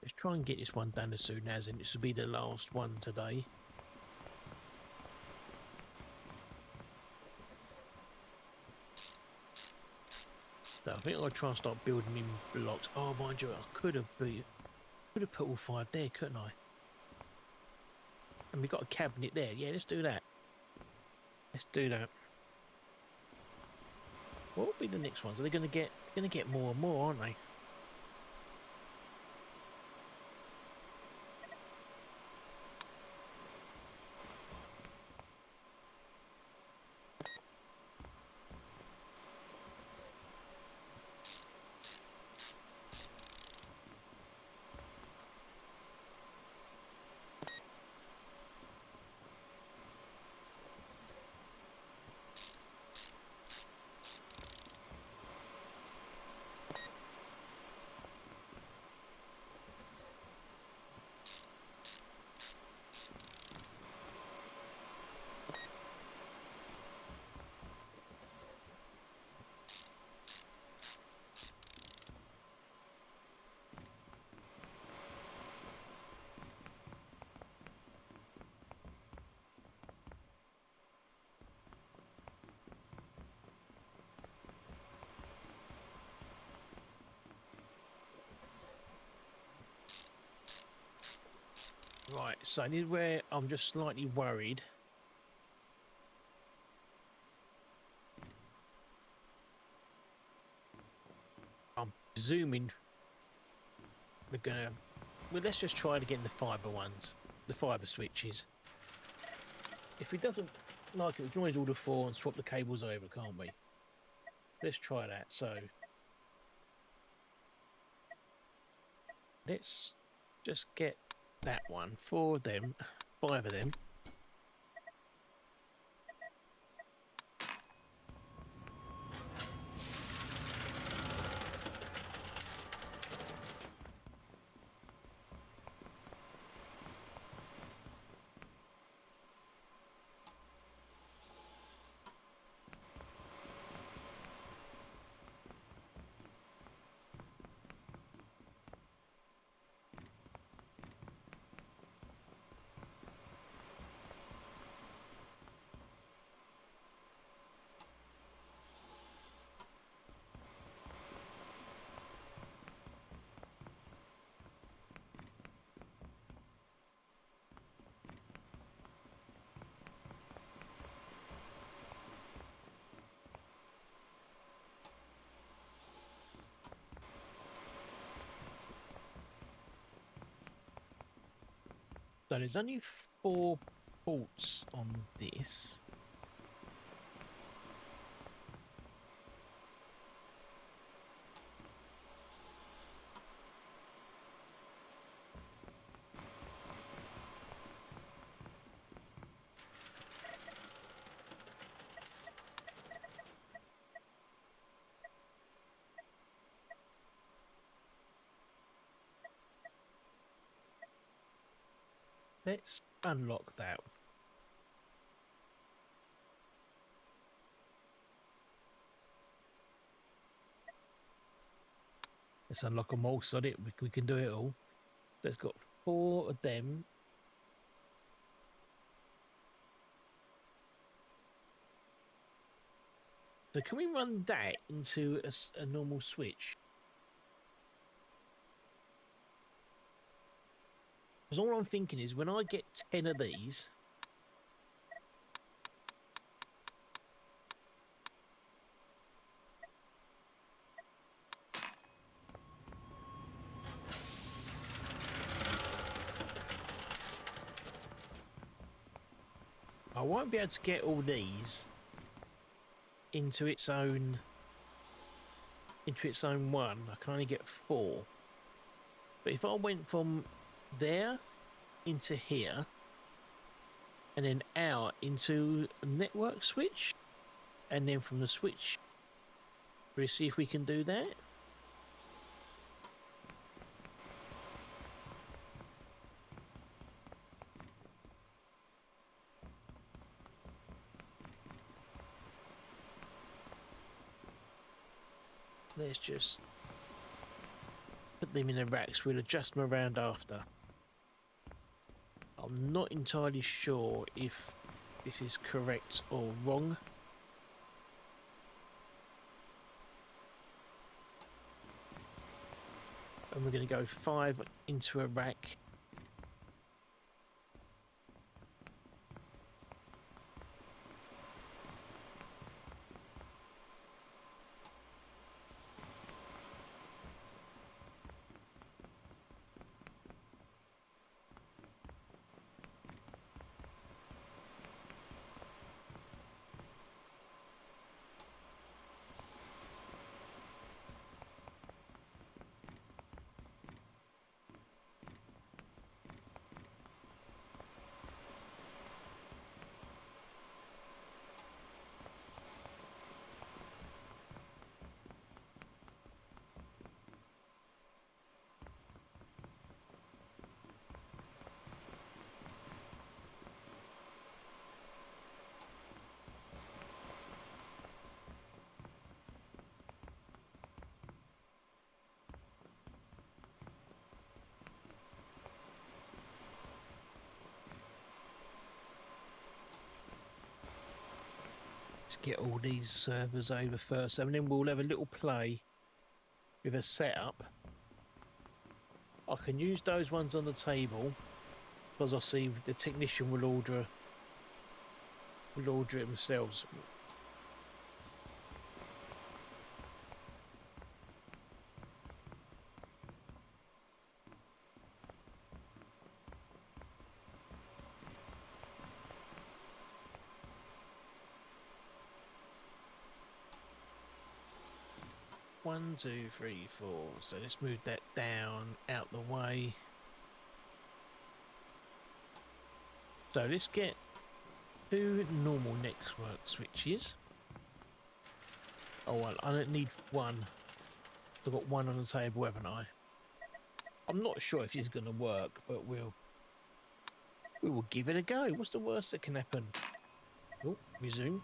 Let's try and get this one done as soon as, and this will be the last one today. So I think I'll try and start building in blocks. Oh, mind you, I could have put all 5 there, couldn't I? And we've got a cabinet there. Yeah, let's do that. Let's do that. What will be the next ones? Are they going to get more and more, aren't they? Right, so this is where I'm just slightly worried. I'm presuming we're gonna... Well, let's just try to get the fibre ones, the fibre switches. If he doesn't like it, we can always order 4 and swap the cables over, can't we? Let's try that. So let's just get that one, 4 of them, 5 of them. So there's only 4 ports on this. Let's unlock that. Let's unlock them all, so we can do it all. There's got 4 of them. So can we run that into a normal switch? Because all I'm thinking is when I get 10 of these, I won't be able to get all these into its own one. I can only get 4. But if I went from there into here and then out into a network switch, and then from the switch, let's see if we can do that. Let's just... put them in the racks. We'll adjust them around after. I'm not entirely sure if this is correct or wrong. And we're going to go 5 into a rack. Let's get all these servers over first, and then we'll have a little play with a setup. I can use those ones on the table because I see the technician will order it themselves. One, two, three, four. So let's move that down out the way. So let's get 2 normal network switches. Oh, well, I don't need 1. I've got 1 on the table, haven't I? I'm not sure if it's going to work, but we will give it a go. What's the worst that can happen? Oh, resume.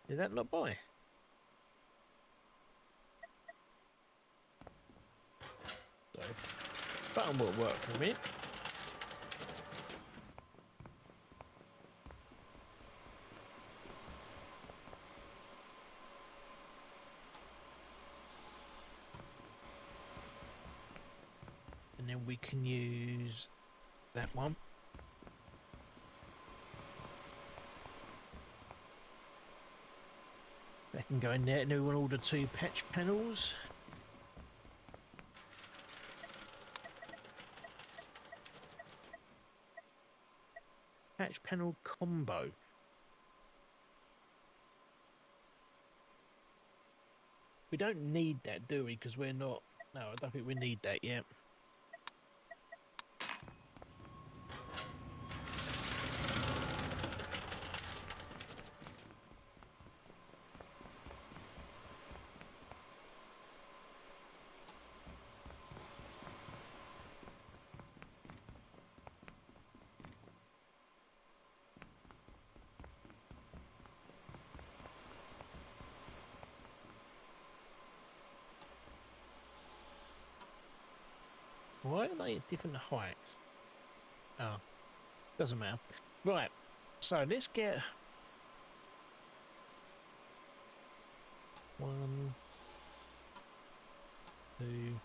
Did that not buy? So, button will work for a minute. And then we can use that one. That can go in there. And then we want to order 2 patch panels. Patch panel combo. We don't need that, do we? Because we're not... No, I don't think we need that yet. Why are they at different heights? Oh, doesn't matter. Right, so let's get 1, 2, 1.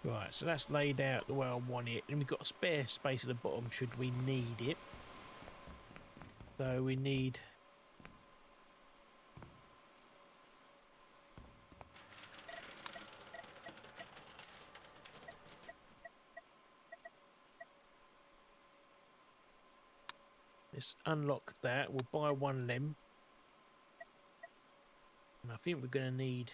Right, so that's laid out the way I want it. And we've got a spare space at the bottom should we need it. So we need... Let's unlock that. We'll buy 1 limb. And I think we're going to need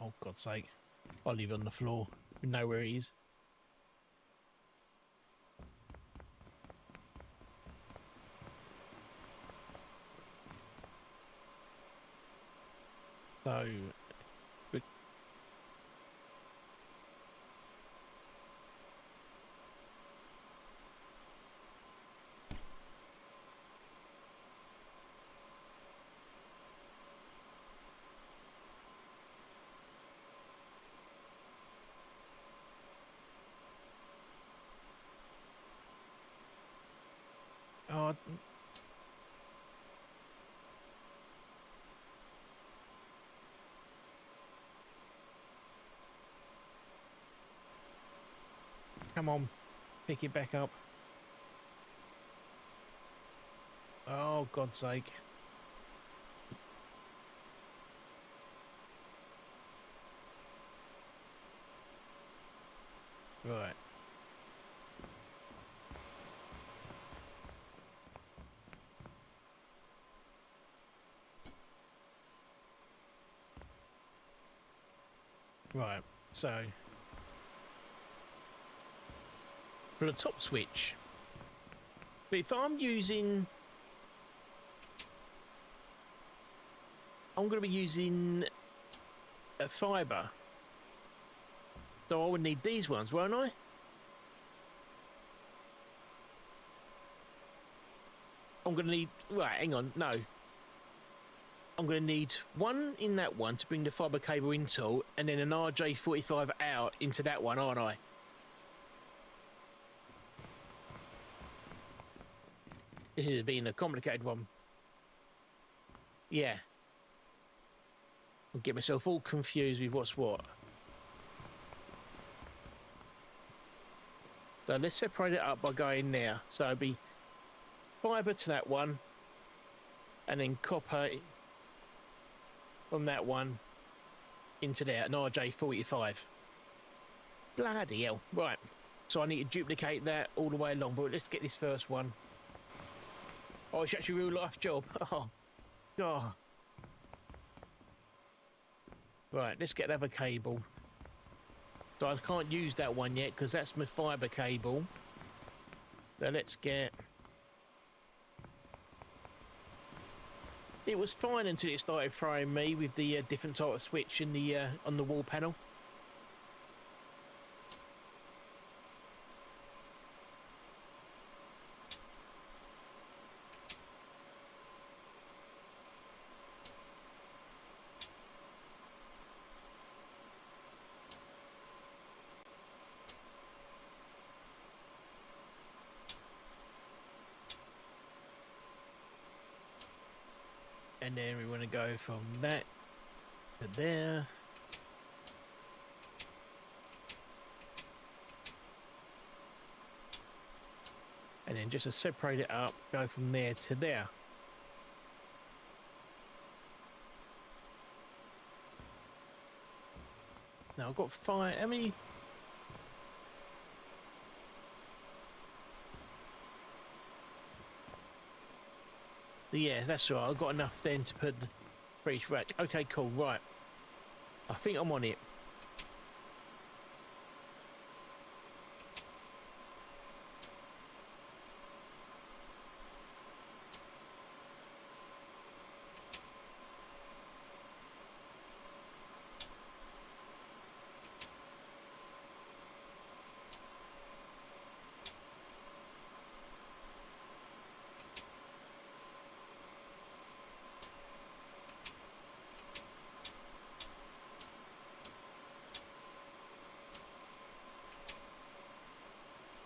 Oh, God's sake. I'll leave it on the floor. We know where it is. So... Oh, come on. Pick it back up. Oh, God's sake. Right. Right. So... for the top switch. But if I'm using... I'm going to be using a fibre. So I would need these ones, won't I? I'm going to need... right, hang on. No. I'm going to need one in that one to bring the fibre cable into, and then an RJ45 out into that one, aren't I? This is being a complicated one. Yeah. I'll get myself all confused with what's what. So let's separate it up by going there. So it'll be fibre to that one, and then copper from that one into there, an RJ45. Bloody hell. Right. So I need to duplicate that all the way along, but let's get this first one. Oh, it's actually a real life job. Oh, God. Right, let's get another cable. So I can't use that one yet because that's my fibre cable. So let's get... it was fine until it started throwing me with the different type of switch in the on the wall panel. And then we want to go from that to there. And then just to separate it up, go from there to there. Now I've got 5, how many? Yeah, that's right. I've got enough then to put for each rack. Okay, cool. Right. I think I'm on it.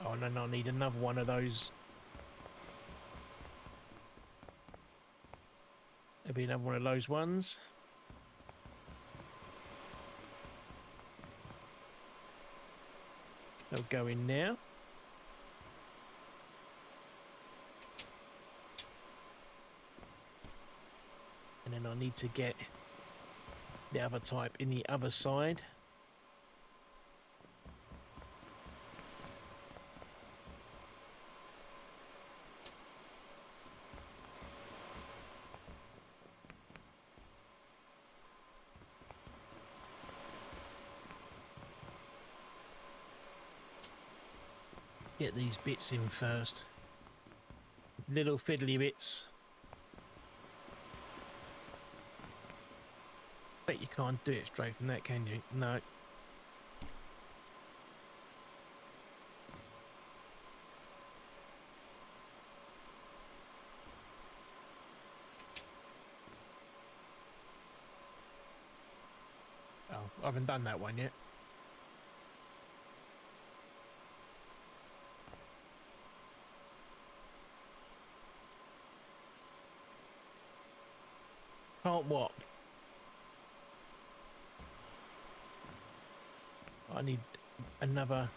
Oh, no, I need another one of those. There'll be another one of those ones. They'll go in now. And then I need to get the other type in the other side. Get these bits in first. Little fiddly bits. Bet you can't do it straight from that, can you? No. Oh, I haven't done that one yet. Can't what? I need another.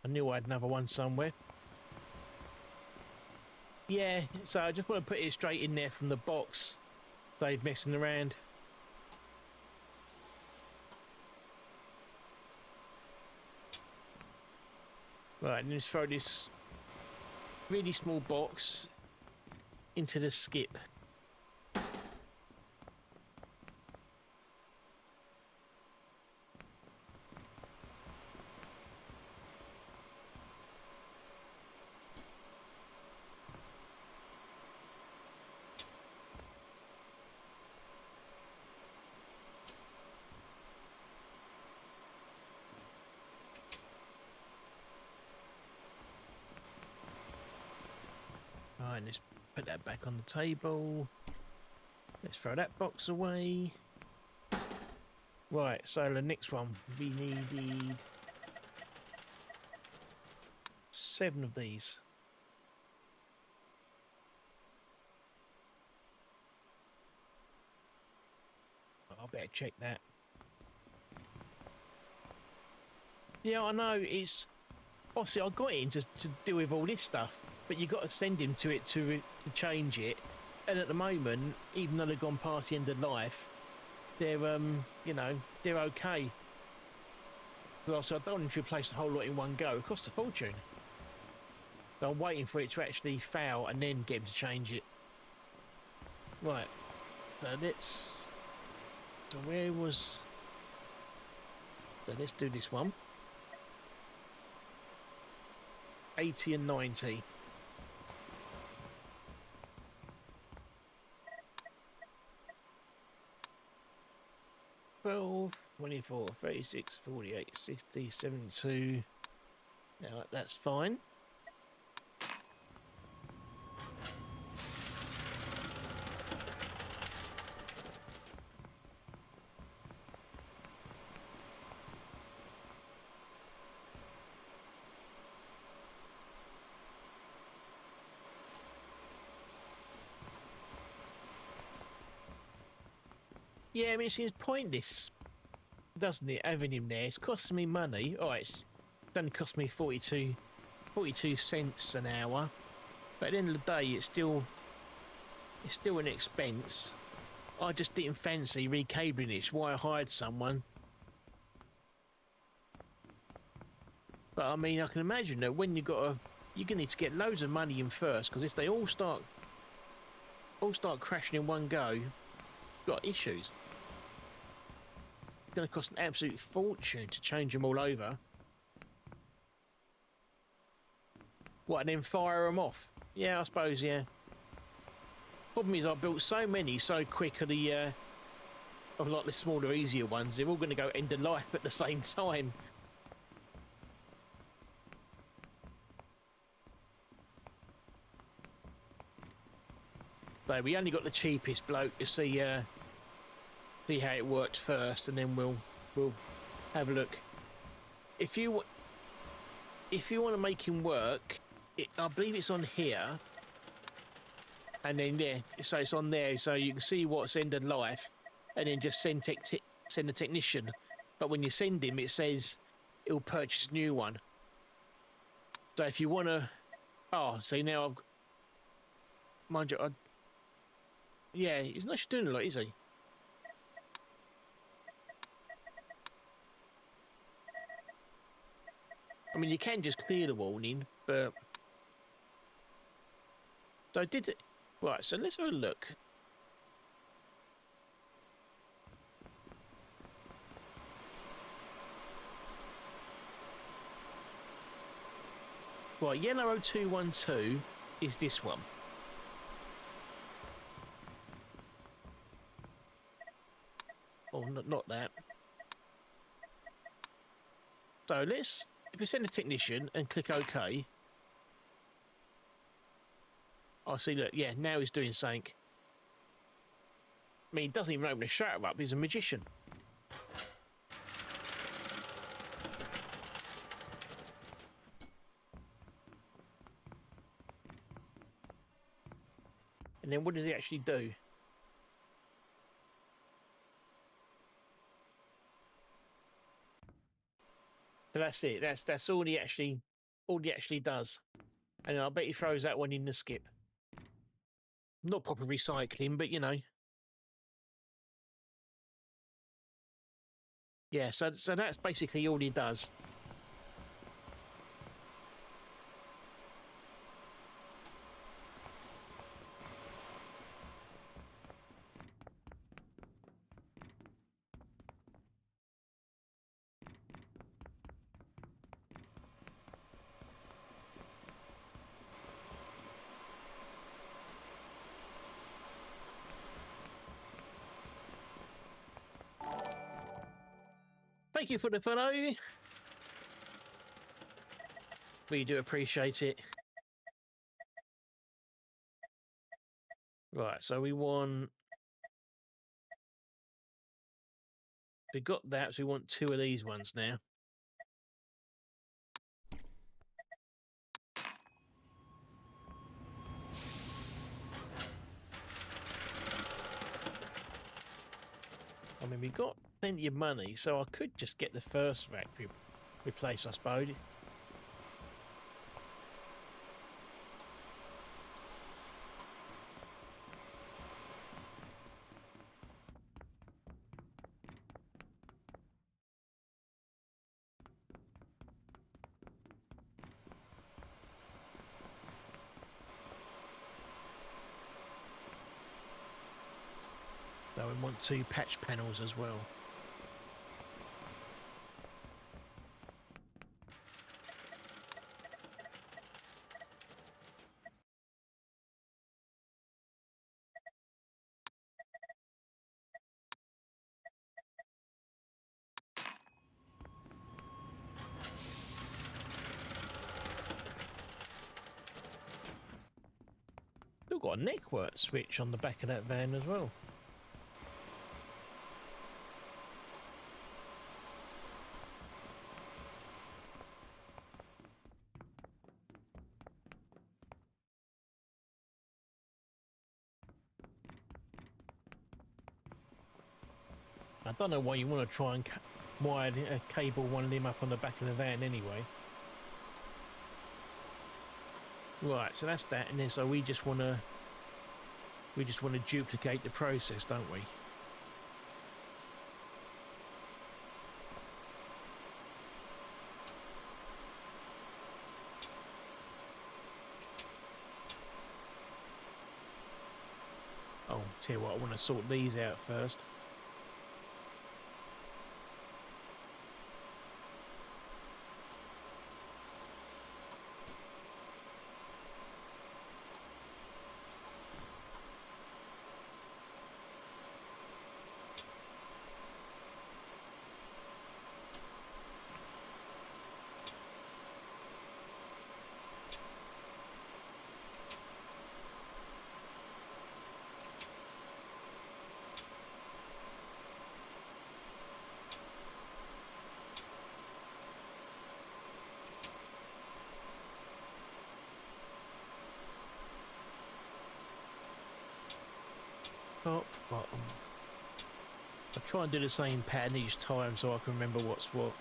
I knew I had another one somewhere. Yeah, so I just want to put it straight in there from the box. They're messing around. Right, and just throw this really small box into the skip. Right, let's put that back on the table. Let's throw that box away. Right, so the next one, we needed 7 of these. I better check that. Yeah, I know, it's... Obviously, I got in to deal with all this stuff, but you got to send him to it to change it. And at the moment, even though they've gone past the end of life, they're, you know, they're okay. So I don't want to replace the whole lot in one go. It costs a fortune. So I'm waiting for it to actually fail and then get him to change it. Right. So let's... So where was... So let's do this one. 80 and 90. $12, 24, 36, 48, 60, 72. Now that's fine. Yeah, I mean, it seems pointless, doesn't it, having him there? It's costing me money. Oh, it's only cost me 42 cents an hour. But at the end of the day, it's still an expense. I just didn't fancy recabling it. It's why I hired someone. But I mean, I can imagine that when you're gonna need to get loads of money in first, because if they all start crashing in one go, you've got issues. It's going to cost an absolute fortune to change them all over. What, and then fire them off? Yeah, I suppose, yeah. Problem is, I built so many so quick of the of like the smaller, easier ones. They're all going to go end of life at the same time. So we only got the cheapest bloke to see how it worked first, and then we'll have a look. If you want to make him work, I believe it's on here, and then yeah, so it's on there, so you can see what's end of life, and then just send a technician. But when you send him, it says he'll purchase a new one. So if you want to, see now I've, mind you, yeah, he's not actually doing a lot, is he? I mean, you can just clear the warning, but... So I did it... Right, so let's have a look. Right, yellow 0212 is this one. Oh, not that. So let's, if we send a technician and click OK. I see, look, yeah, now he's doing something. I mean, he doesn't even open the shutter up. He's a magician. And then what does he actually do? So that's it. That's all he actually does. And I bet he throws that one in the skip. Not proper recycling, but you know. Yeah, so that's basically all he does. Thank you for the follow. We do appreciate it. Right, so we want... We got that, so we want 2 of these ones now. I mean, we got plenty of money, so I could just get the first rack replaced, I suppose. So we want 2 patch panels as well. Still got a neckwork switch on the back of that van as well. I don't know why you want to try and wire a cable one of them up on the back of the van anyway. Right, so that's that, and then so we just want to duplicate the process, don't we? Oh, tell you what, I want to sort these out first. Top, bottom. I'll try and do the same pattern each time so I can remember what's what.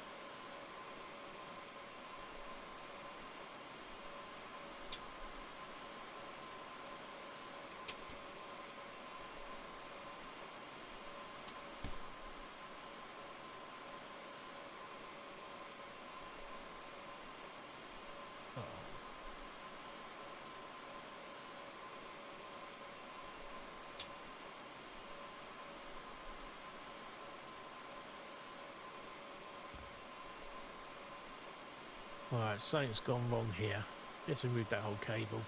Right, something's gone wrong here. Let's remove that whole cable.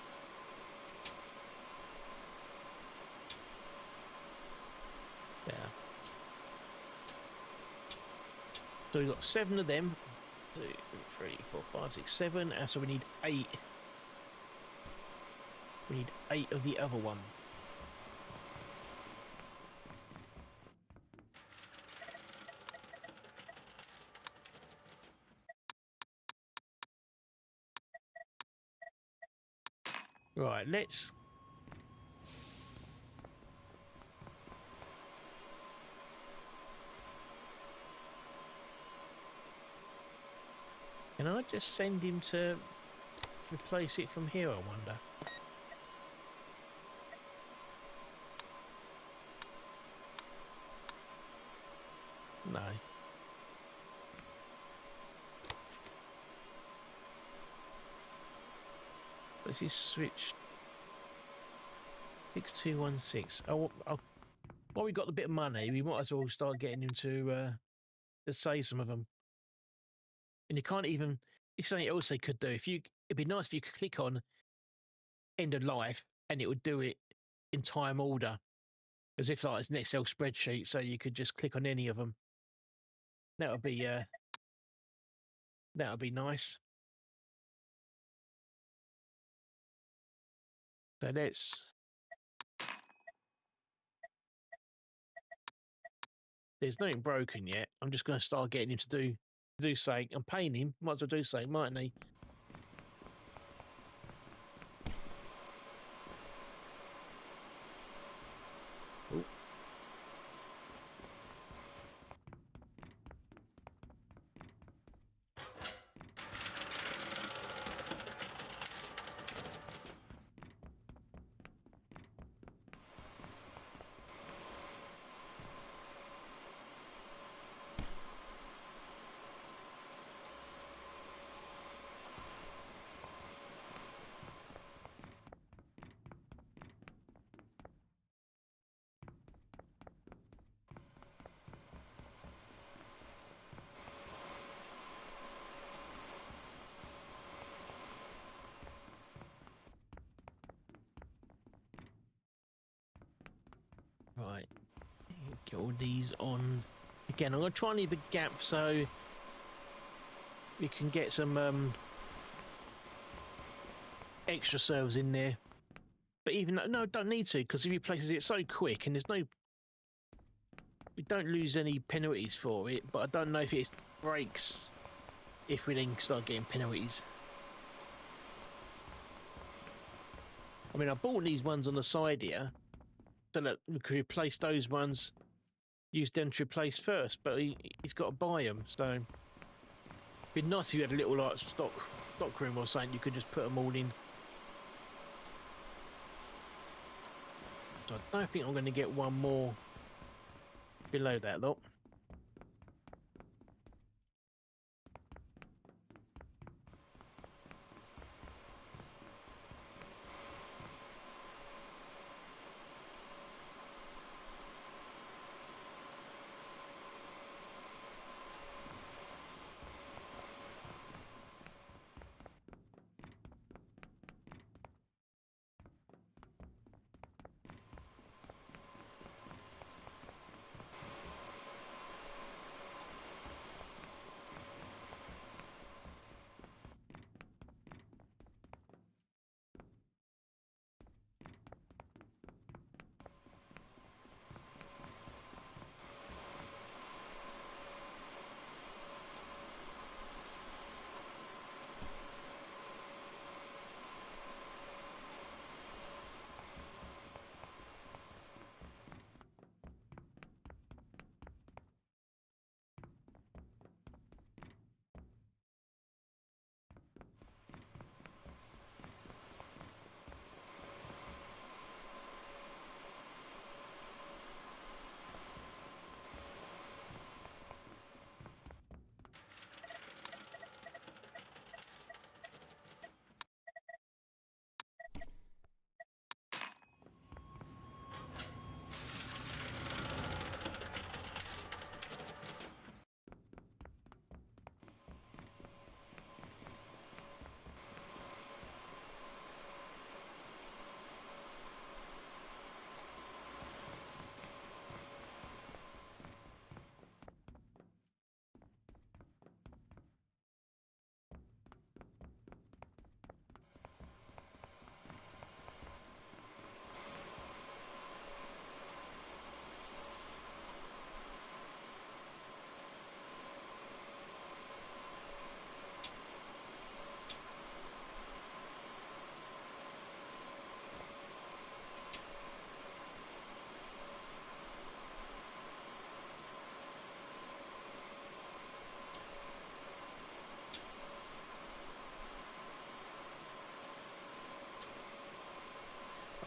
Yeah. So we've got 7 of them. 2, 3, 4, 5, 6, 7. And so we need 8. We need 8 of the other one. Right, let's... Can I just send him to replace it from here, I wonder? No. Let's just switch. 6216. Oh, while we got a bit of money, we might as well start getting him to save some of them. And you can't even... It's something else they could do. It'd be nice if you could click on end of life and it would do it in time order, as if like it's an Excel spreadsheet, so you could just click on any of them. That would be nice. So let's... There's nothing broken yet. I'm just going to start getting him to do something. I'm paying him. Might as well do something, mightn't he? Ooh. Right. Get all these on. Again, I'm going to try and leave a gap so we can get some extra servers in there. But even though, no, don't need to, because he replaces it so quick and there's no... We don't lose any penalties for it, but I don't know if it breaks if we then start getting penalties. I mean, I bought these ones on the side here so that we could replace those ones, use them to replace first, but he's got to buy them, so it'd be nice if you had a little like stock room or something, you could just put them all in. So I don't think I'm going to get one more below that lot.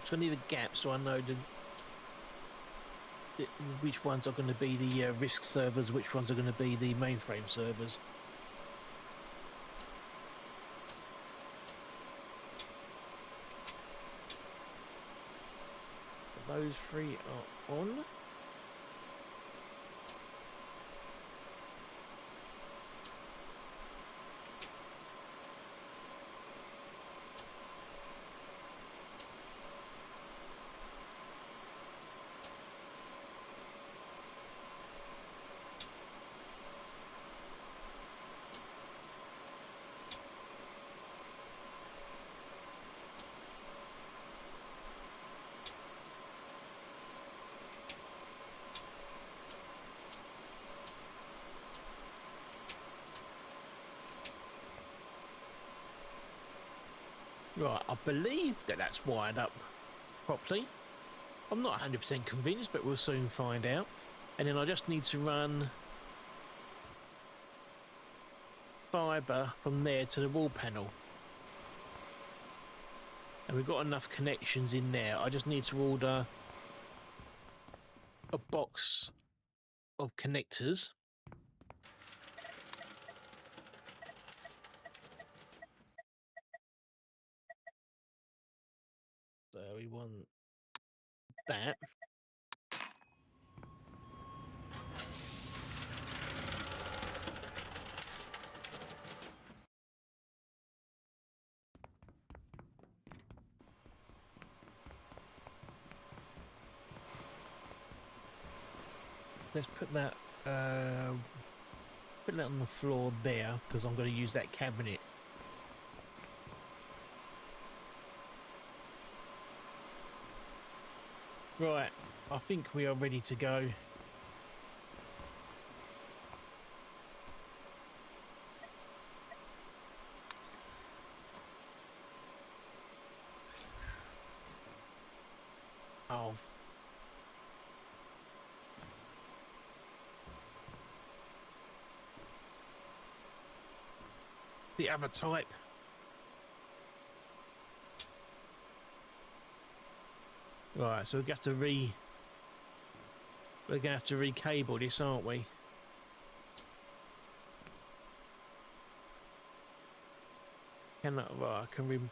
So I need a gap so I know which ones are going to be the risk servers, which ones are going to be the mainframe servers. Those three are on. Right, I believe that that's wired up properly. I'm not 100% convinced, but we'll soon find out. And then I just need to run fibre from there to the wall panel. And we've got enough connections in there. I just need to order a box of connectors. So we want that. Let's put that on the floor there because I'm going to use that cabinet. Right, I think we are ready to go. Oh, the other type. Right, so we're gonna have to recable this, aren't we? Right, I can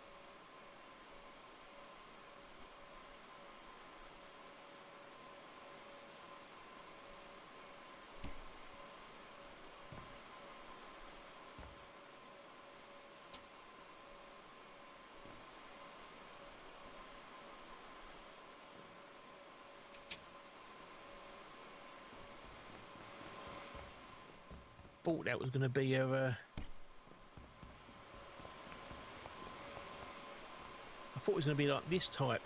thought that was going to be a. I thought it was going to be like this type,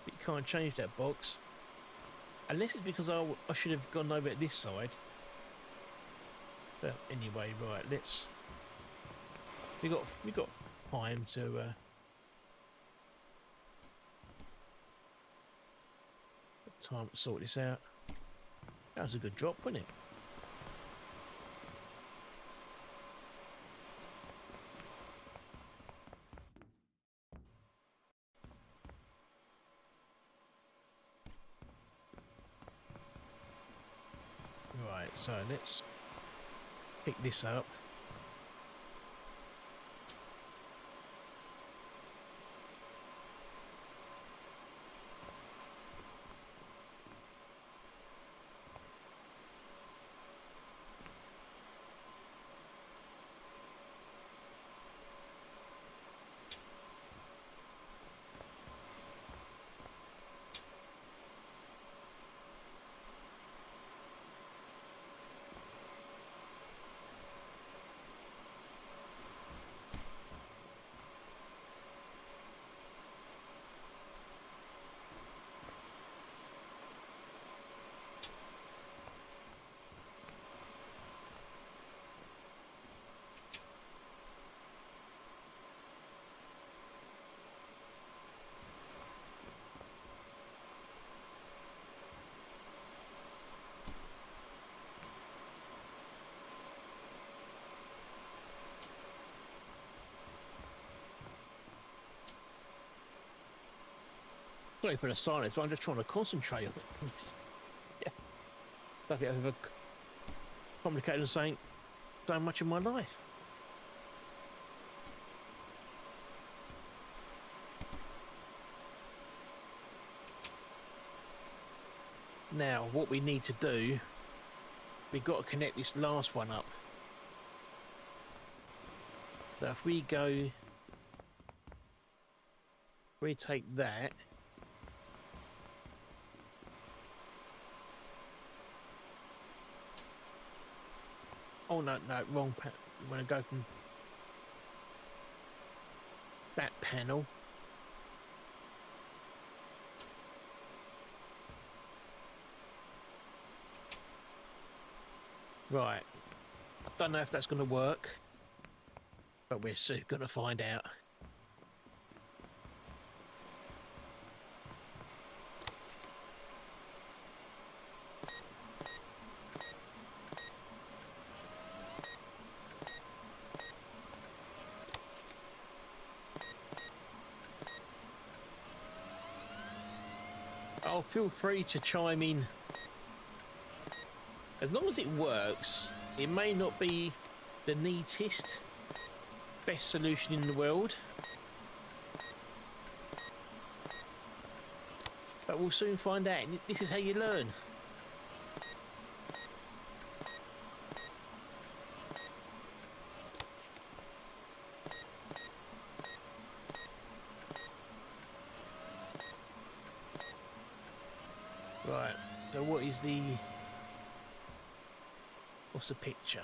but you can't change that box. Unless it's because I should have gone over at this side. But anyway, right, let's. We got time to. Time to sort this out. That was a good drop, wasn't it? Right, so let's pick this up. Sorry for the silence, but I'm just trying to concentrate on things. Yeah, nothing ever complicated than saying so much in my life. Now, what we need to do, we've got to connect this last one up. So if we go, we take that. Oh no, wrong panel. We want to go from that panel. Right. Don't know if that's going to work, but we're soon going to find out. Oh, feel free to chime in. As long as it works, it may not be the neatest, best solution in the world, but we'll soon find out. This is how you learn. Right, so what's the picture?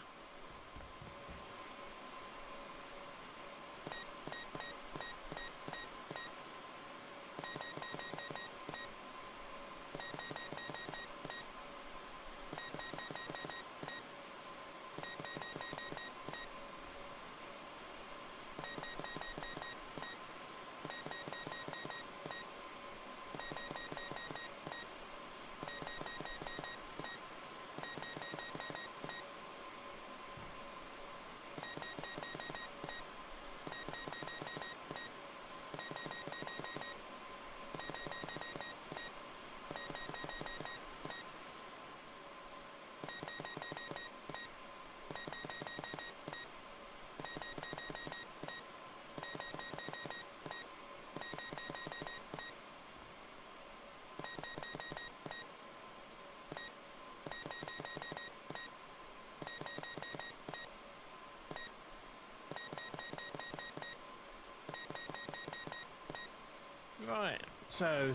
Right, so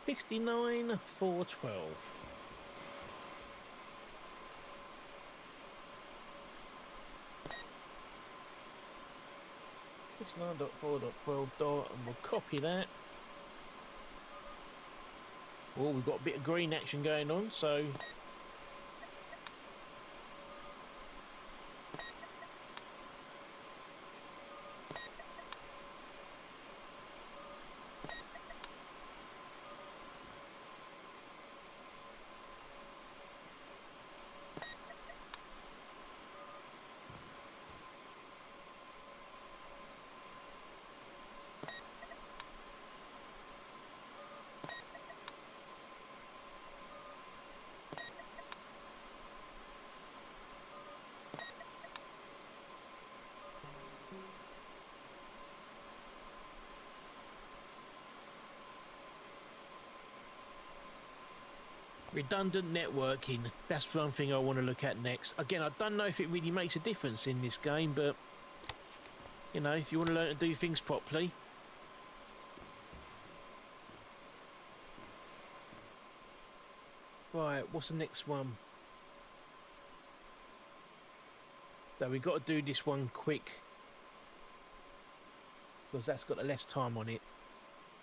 69,412. It's 9.4.12 and we'll copy that. Well, we've got a bit of green action going on, so redundant networking, that's one thing I want to look at next. Again, I don't know if it really makes a difference in this game, but you know, if you want to learn to do things properly. Right, what's the next one? So we've got to do this one quick, because that's got the less time on it.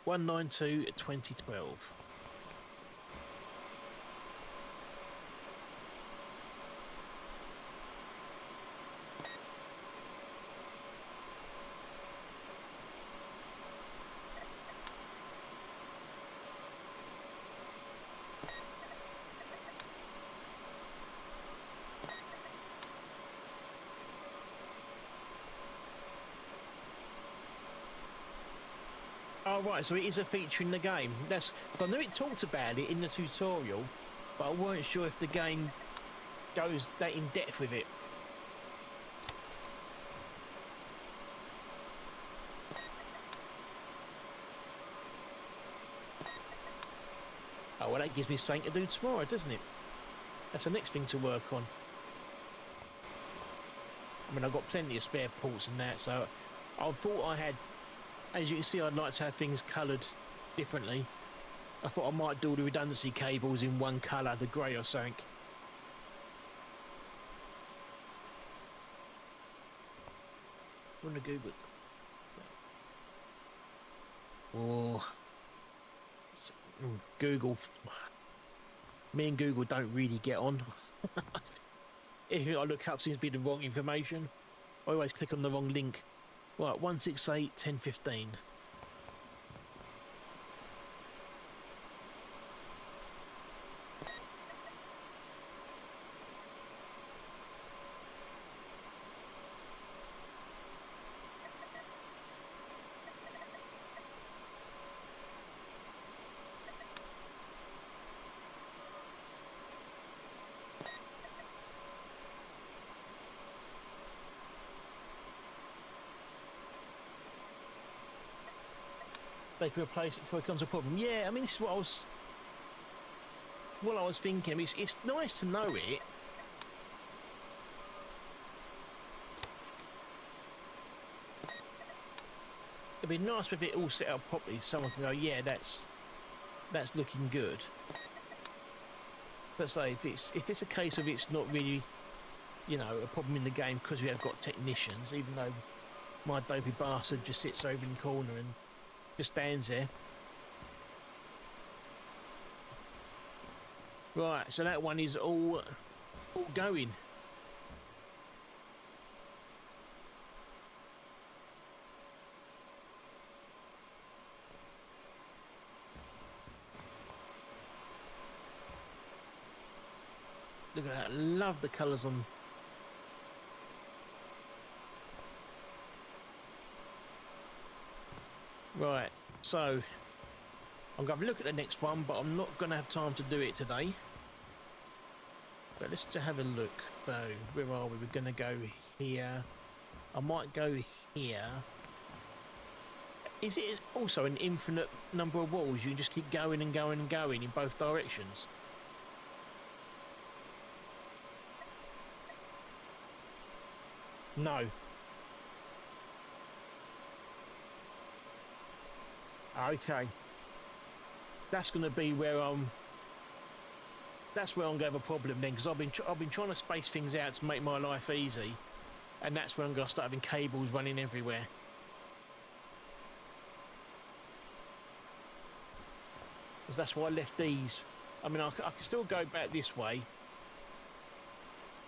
192/2012. Oh, right, so it is a feature in the game. I knew it talked about it in the tutorial, but I weren't sure if the game goes that in depth with it. Oh, well, that gives me something to do tomorrow, doesn't it? That's the next thing to work on. I mean, I've got plenty of spare ports and that, so I thought I had, as you can see, I'd like to have things coloured differently. I thought I might do all the redundancy cables in one colour, the grey or something. I'm gonna Google. Oh, Google. Me and Google don't really get on. If I look up, seems to be the wrong information. I always click on the wrong link. Right, 168.10.15. They can replace it before it becomes a problem. Yeah, I mean, this is what I was thinking. I mean, it's nice to know it. It'd be nice with it all set up properly, so someone can go, yeah, that's looking good. But say if it's a case of it's not really, you know, a problem in the game because we have got technicians, even though my dopey bastard just sits over in the corner and just stands there. Right, so that one is all going. Look at that, love the colours on. Right, so I'm going to look at the next one, but I'm not going to have time to do it today. But let's just have a look. So, where are we? We're going to go here. I might go here. Is it also an infinite number of walls? You can just keep going and going and going in both directions? No. Okay. That's going to be where that's where I'm going to have a problem then, because I've been trying to space things out to make my life easy, and that's where I'm going to start having cables running everywhere. Because that's why I left these. I mean, I can still go back this way,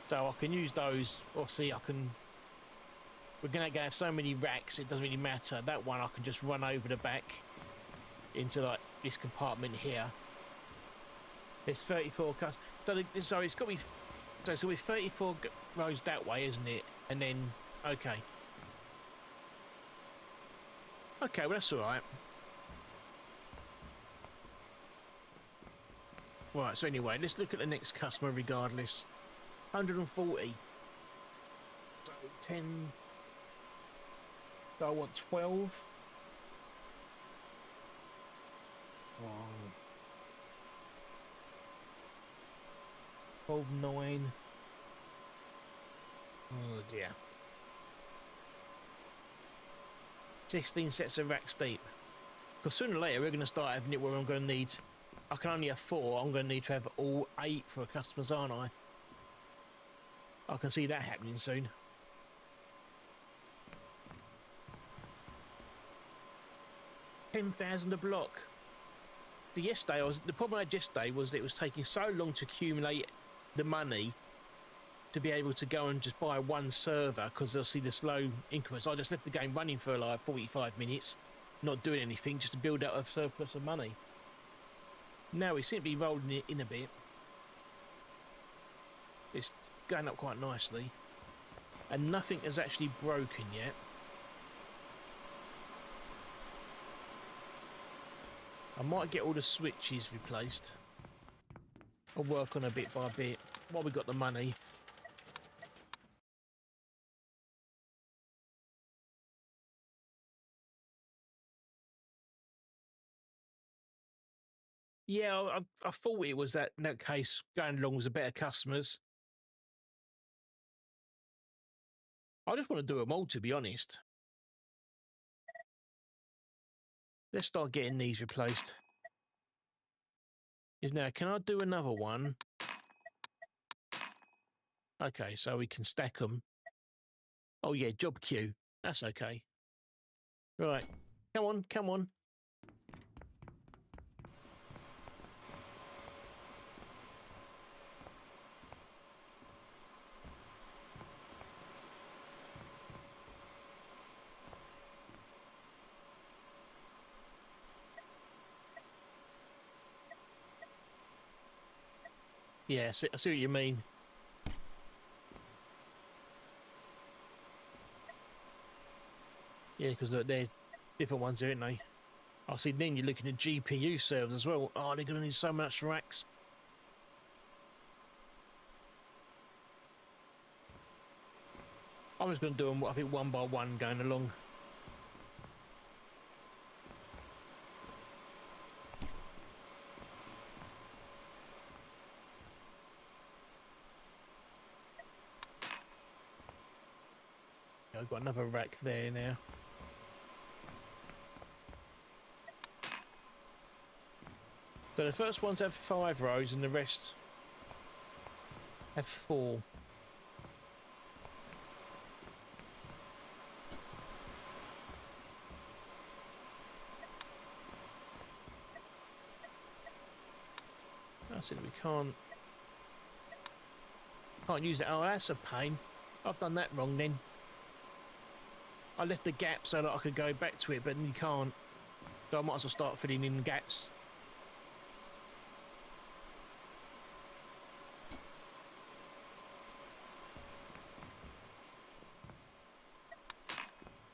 so I can use those. Obviously, we're going to have so many racks, it doesn't really matter. That one I can just run over the back into like this compartment here. There's 34 cuts. So it's got to be. So it's going to be 34 rows that way, isn't it? And then, okay. Okay, well that's all right. Right. So anyway, let's look at the next customer. Regardless, 140. So 10. So I want 12. Oh. 12, 9. Oh dear. 16 sets of racks deep. Because sooner or later we're going to start having it where I'm going to need... I can only have 4. I'm going to need to have all 8 for customers, aren't I? I can see that happening soon. $10,000 a block. The problem I had yesterday was that it was taking so long to accumulate the money to be able to go and just buy one server, because they'll see the slow increments. I just left the game running for like 45 minutes, not doing anything, just to build up a surplus of money. Now we seem to be rolling it in a bit. It's going up quite nicely, and nothing has actually broken yet. I might get all the switches replaced. I'll work on a bit by bit while we got the money. Yeah, I thought it was that in that case going along with the better customers. I just want to do them all, to be honest. Let's start getting these replaced. Is now, can I do another one? Okay, so we can stack them. Oh yeah, job queue. That's okay. Right, come on, come on. Yeah, I see what you mean. Yeah, because they're different ones, aren't they? I see. Then you're looking at GPU servers as well. Oh, they're going to need so much racks. I'm just going to do them, I think, one by one going along. I've got another rack there now. So the first ones have 5 rows and the rest have 4. I said we can't use that. Oh, that's a pain. I've done that wrong then. I left the gap so that I could go back to it, but you can't. So I might as well start filling in gaps.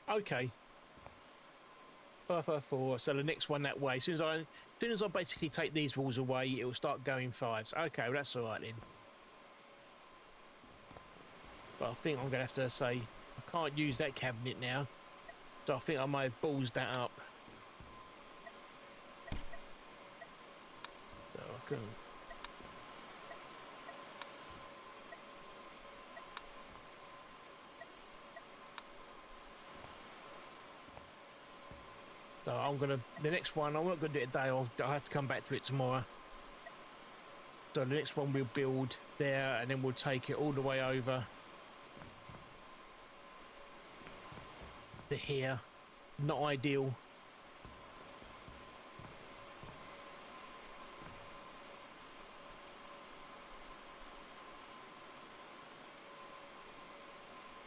Okay. 554. So the next one that way. As soon as I basically take these walls away, it will start going 5s. Okay, well that's all right then. But I think I'm going to have to say I can't use that cabinet now. So I think I may have ballsed that up. So I can... So I'm going to... The next one, I'm not going to do it today. I'll have to come back to it tomorrow. So the next one we'll build there and then we'll take it all the way over to here. Not ideal.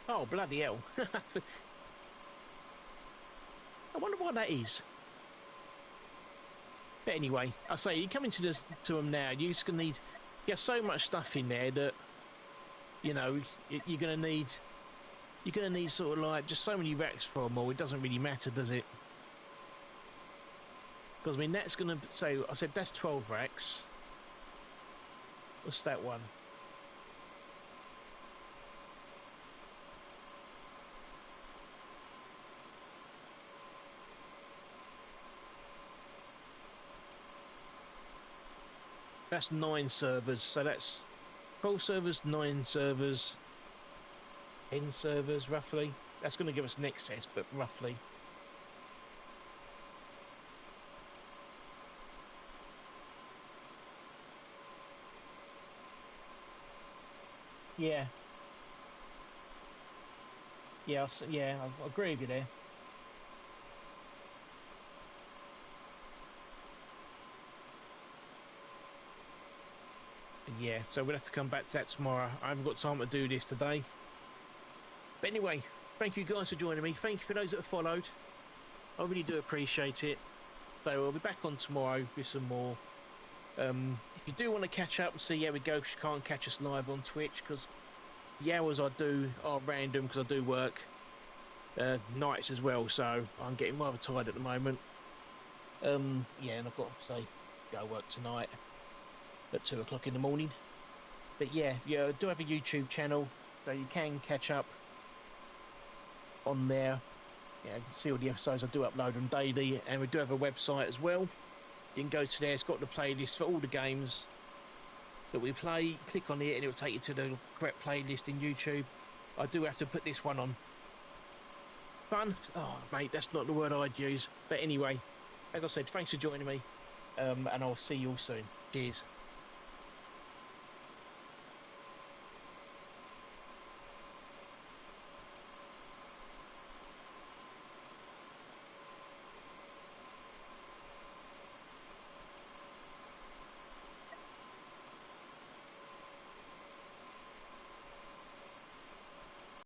Oh, bloody hell. I wonder why that is. But anyway, I say, you come into to them now, you're just going to need... You have so much stuff in there that, you know, you're going to need... You're going to need sort of like just so many racks for them all. It doesn't really matter, does it? Because, I mean, that's going to... So, I said that's 12 racks. What's that one? That's 9 servers. So that's 12 servers, 9 servers, 10 servers, roughly. That's going to give us an excess, but roughly. Yeah. Yeah, I agree with you there. Yeah, so we'll have to come back to that tomorrow. I haven't got time to do this today. But anyway, thank you guys for joining me. Thank you for those that have followed. I really do appreciate it. So I'll be back on tomorrow with some more. If you do want to catch up and see how we go, because you can't catch us live on Twitch, because the hours I do are random, because I do work nights as well, so I'm getting rather tired at the moment. Yeah, and I've got to say, go work tonight at 2 o'clock in the morning. But yeah, I do have a YouTube channel, so you can catch up on there. Yeah, you can see all the episodes. I do upload them daily, and we do have a website as well. You can go to there. It's got the playlist for all the games that we play. Click on it, and it will take you to the correct playlist in YouTube. I do have to put this one on. Fun? Oh, mate, that's not the word I'd use. But anyway, as I said, thanks for joining me, and I'll see you all soon. Cheers.